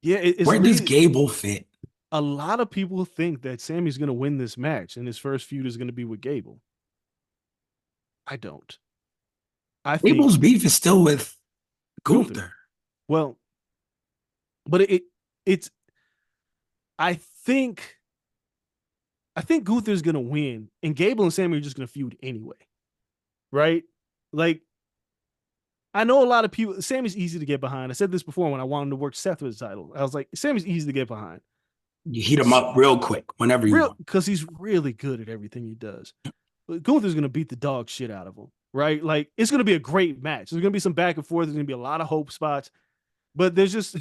Yeah, where does Gable fit? A lot of people think that Sammy's going to win this match and his first feud is going to be with Gable. I don't. I think Gable's beef is still with Gunther. Well, but it's I think Gunther's going to win and Gable and Sammy are just going to feud anyway. Right? Like, I know a lot of people, Sammy's easy to get behind. I said this before when I wanted to work Seth with the title. I was like, Sammy's easy to get behind. You heat him up real quick whenever you want. Because he's really good at everything he does. But Gunther's going to beat the dog shit out of him. right? Like it's going to be a great match. There's going to be some back and forth. There's going to be a lot of hope spots, but there's just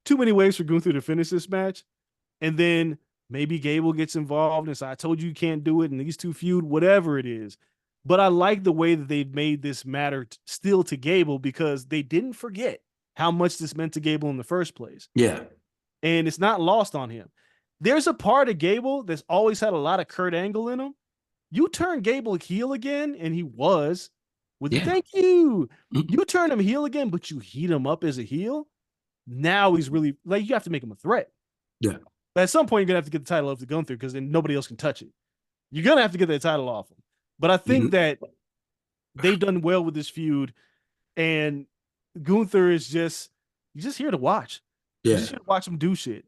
too many ways for Gunther to finish this match. And then maybe Gable gets involved and says, I told you can't do it. And these two feud, whatever it is. But I like the way that they've made this matter still to Gable because they didn't forget how much this meant to Gable in the first place. Yeah. And it's not lost on him. There's a part of Gable that's always had a lot of Kurt Angle in him. You turn Gable heel again, and he was with the thank you. You turn him heel again, but you heat him up as a heel. Now he's really like you have to make him a threat. Yeah. But at some point, you're gonna have to get the title off the Gunther because then nobody else can touch it. You're gonna have to get that title off him. But I think that they've done well with this feud, and Gunther is just here to watch. Yeah. You're just here to watch him do shit.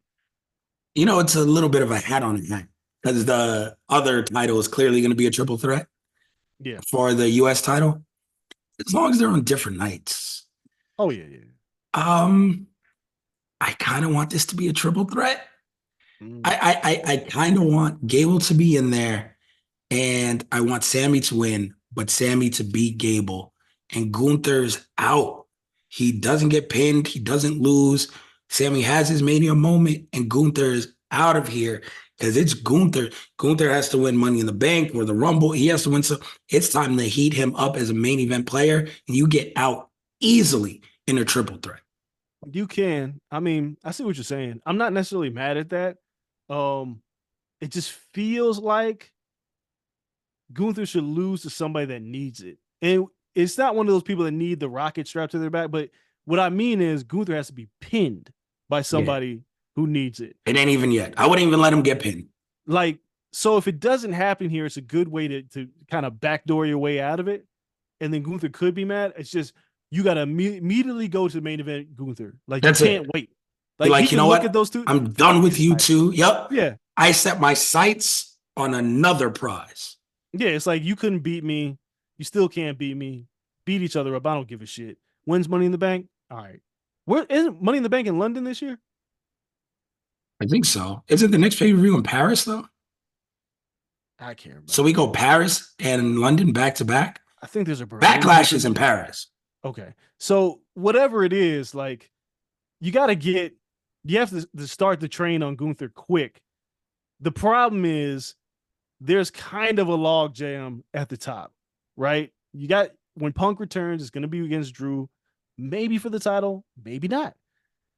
You know, it's a little bit of a hat on a hat because the other title is clearly going to be a triple threat. Yeah. For the US title, as long as they're on different nights. Oh yeah. I kind of want this to be a triple threat. I kind of want Gable to be in there, and I want Sammy to win, but Sammy to beat Gable. And Gunther's out. He doesn't get pinned. He doesn't lose. Sammy has his Mania moment, and Gunther is out of here because it's Gunther. Gunther has to win Money in the Bank or the Rumble. He has to win. So it's time to heat him up as a main event player, and you get out easily in a triple threat. You can. I mean, I see what you're saying. I'm not necessarily mad at that. It just feels like Gunther should lose to somebody that needs it. And it's not one of those people that need the rocket strapped to their back, but what I mean is Gunther has to be pinned by somebody who needs it. It ain't even yet. I wouldn't even let him get pinned. Like, so if it doesn't happen here, it's a good way to kind of backdoor your way out of it. And then Gunther could be mad. It's just, you got to immediately go to the main event, Gunther. Like, that's you can't wait. Like you know what? At those two. I'm done with you two. Yep. Yeah. I set my sights on another prize. Yeah, it's like you couldn't beat me. You still can't beat me. Beat each other up. I don't give a shit. When's Money in the Bank? All right. Where isn't Money in the Bank in London this year? I think so. Isn't the next pay-per-view in Paris though? I can't remember. So we go Paris and London back to back. I think there's a Backlash is in Paris. Okay. So whatever it is, like you have to start the train on Gunther quick. The problem is there's kind of a log jam at the top, right? You got when Punk returns, it's going to be against Drew, maybe for the title, maybe not.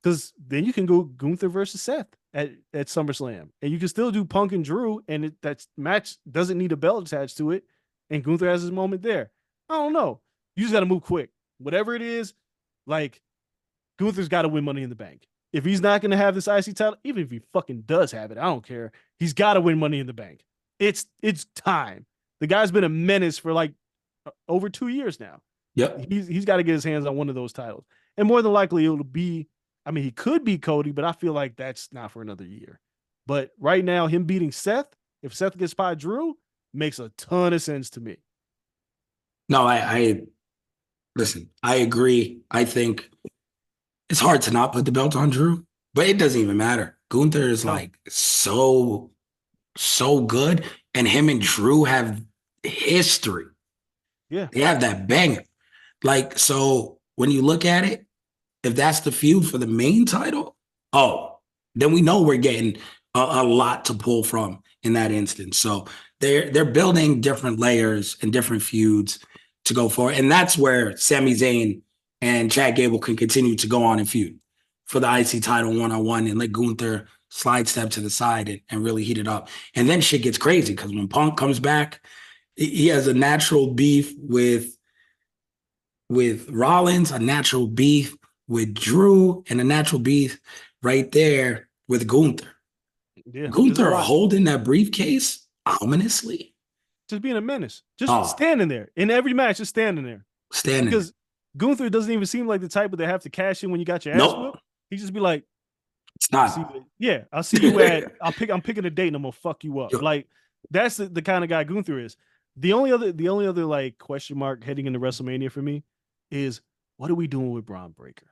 Because then you can go Gunther versus Seth at SummerSlam. And you can still do Punk and Drew, and that match doesn't need a belt attached to it. And Gunther has his moment there. I don't know. You just got to move quick. Whatever it is, like, Gunther's got to win Money in the Bank. If he's not going to have this IC title, even if he fucking does have it, I don't care. He's got to win Money in the Bank. It's time. The guy's been a menace for like over 2 years now. Yep. He's got to get his hands on one of those titles. And more than likely it'll be, I mean, he could be Cody, but I feel like that's not for another year. But right now, him beating Seth, if Seth gets by Drew, makes a ton of sense to me. No, I listen, I agree. I think it's hard to not put the belt on Drew, but it doesn't even matter. Gunther is like so good, and him and Drew have history. Yeah. They have that banger. Like, so when you look at it, if that's the feud for the main title, then we know we're getting a lot to pull from in that instance. So they're building different layers and different feuds to go for. And that's where Sami Zayn and Chad Gable can continue to go on and feud for the IC title one-on-one and let Gunther slide step to the side and really heat it up. And then shit gets crazy because when Punk comes back, he has a natural beef with Rollins, a natural beef with Drew, and a natural beef right there with Gunther. Yeah, Gunther holding that briefcase ominously. Just being a menace. Just standing there. In every match, just standing there. Because Gunther doesn't even seem like the type that have to cash in when you got your ass whipped. He just be like, it's not. I'll see you at I'm picking a date and I'm gonna fuck you up. Like that's the kind of guy Gunther is. The only other like question mark heading into WrestleMania for me is what are we doing with Braun Breaker?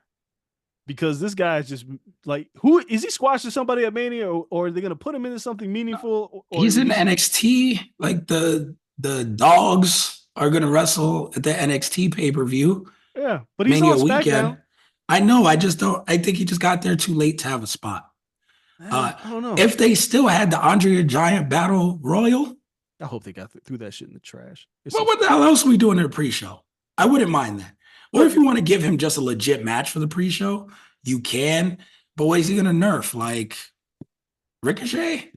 Because this guy is just like, who is he squashing somebody at Mania, or are they gonna put him into something meaningful? He's in NXT, like the dogs are going to wrestle at the NXT pay-per-view Yeah, but he's on Mania SmackDown. weekend. I know. I just don't. I think he just got there too late to have a spot. I don't know. If they still had the Andre Giant Battle Royal, I hope they got threw that shit in the trash. well, what the hell else are we doing in the pre-show? I wouldn't mind that. Or if you want to give him just a legit match for the pre-show, you can. But what is he going to nerf? Like Ricochet?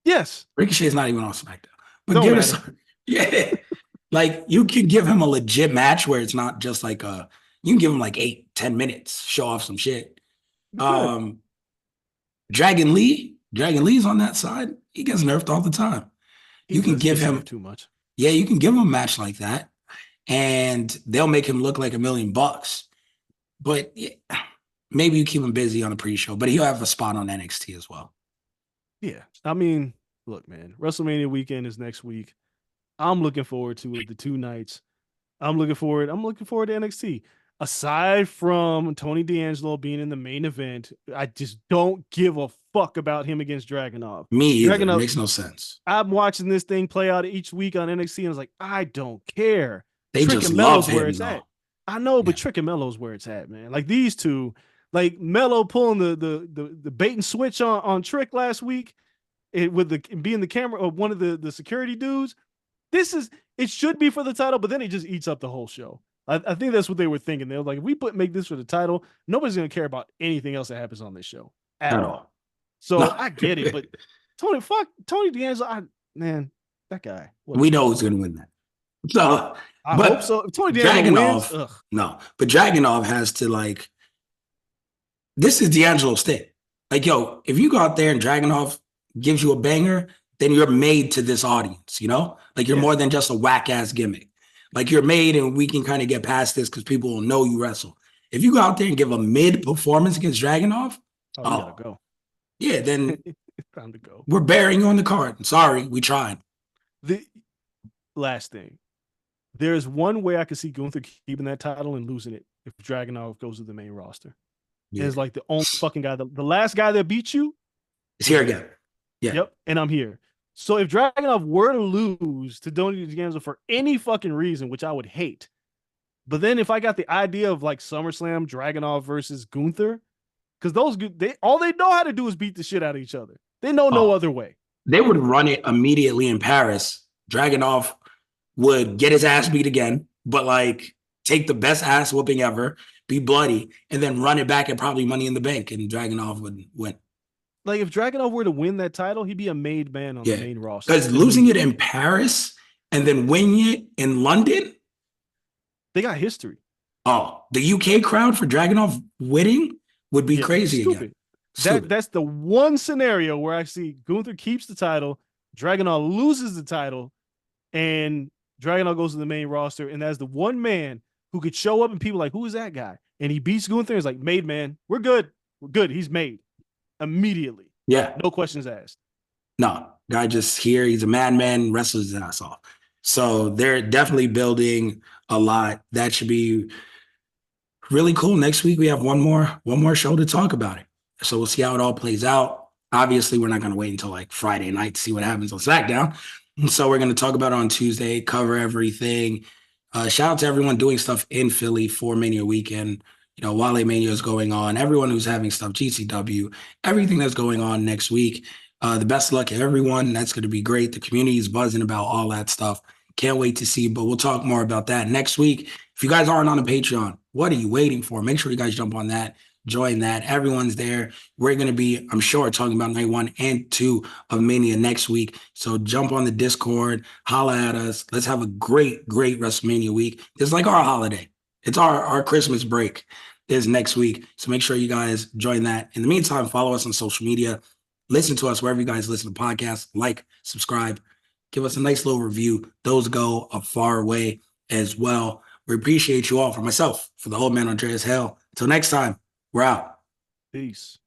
Yes. Ricochet's not even on SmackDown. But Don't give matter. us, yeah. Like you can give him a legit match where it's not just like you can give him like 8-10 minutes, show off some shit. Good. Dragon Lee's on that side. He gets nerfed all the time. You can give him too much. Yeah, you can give him a match like that, and they'll make him look like $1,000,000. But yeah, maybe you keep him busy on a pre-show, but he'll have a spot on NXT as well. Yeah. I mean, look, man, WrestleMania weekend is next week. I'm looking forward to it, the 2 nights. I'm looking forward to NXT. Aside from Tony D'Angelo being in the main event, I just don't give a fuck about him against Dragunov. Me either. It makes no sense. I'm watching this thing play out each week on NXT, and I was like, I don't care. They Trick just and love Mello's where him, it's though. at. I know, but Trick and Mello's where it's at, man. Like these two, like Mello pulling the bait and switch on Trick last week, with being the camera of one of the security dudes. It should be for the title, but then it just eats up the whole show. I think that's what they were thinking. They were like, if we make this for the title, nobody's gonna care about anything else that happens on this show at all. So I get it, but Tony D'Angelo, man, that guy. We know who's gonna win that. So I hope so. If Tony D'Angelo wins, no, but Dragunov has to like. This is D'Angelo's thing. Like, yo, if you go out there and Dragunov gives you a banger, then you're made to this audience, you know? Like you're more than just a whack ass gimmick. Like you're made and we can kind of get past this because people will know you wrestle. If you go out there and give a mid performance against Dragunov, you gotta go. Yeah, then it's time to go. We're burying you on the card. Sorry, we tried. The last thing. There's one way I could see Gunther keeping that title and losing it if Dragunov goes to the main roster. Yeah. It's like the only fucking guy, the last guy that beat you is here again. Yeah. Yep. And I'm here. So if Dragunov were to lose to Tony D'Angelo for any fucking reason, which I would hate, but then if I got the idea of like SummerSlam, Dragunov versus Gunther, because all they know how to do is beat the shit out of each other. They know no other way. They would run it immediately in Paris. Dragunov would get his ass beat again, but like take the best ass whooping ever, be bloody, and then run it back at probably Money in the Bank, and Dragunov would win. Like if Dragunov were to win that title, he'd be a made man on the main roster. Because losing it in Paris and then winning it in London, they got history. Oh, the UK crowd for Dragunov winning would be crazy again. That's the one scenario where I see Gunther keeps the title, Dragunov loses the title, and Dragunov goes to the main roster, and that's the one man who could show up and people like, who is that guy? And he beats Gunther. He's like, made man, we're good. He's made. Immediately. Yeah. No questions asked. No. Guy just here. He's a madman, wrestles his ass off. So they're definitely building a lot. That should be really cool. Next week we have one more show to talk about it. So we'll see how it all plays out. Obviously, we're not going to wait until like Friday night to see what happens on SmackDown. So we're going to talk about it on Tuesday, cover everything. Shout out to everyone doing stuff in Philly for Mania weekend. You know, Wale Mania is going on. Everyone who's having stuff, GCW, everything that's going on next week. The best luck to everyone. That's going to be great. The community is buzzing about all that stuff. Can't wait to see, but we'll talk more about that next week. If you guys aren't on a Patreon, what are you waiting for? Make sure you guys jump on that. Join that. Everyone's there. We're going to be, I'm sure, talking about night 1 and 2 of Mania next week. So jump on the Discord, holla at us. Let's have a great WrestleMania week. It's like our holiday. It's our Christmas break is next week. So make sure you guys join that. In the meantime, follow us on social media. Listen to us wherever you guys listen to podcasts. Like, subscribe, give us a nice little review. Those go a far way as well. We appreciate you all. For myself, for the whole man, Andreas Hell. Until next time, we're out. Peace.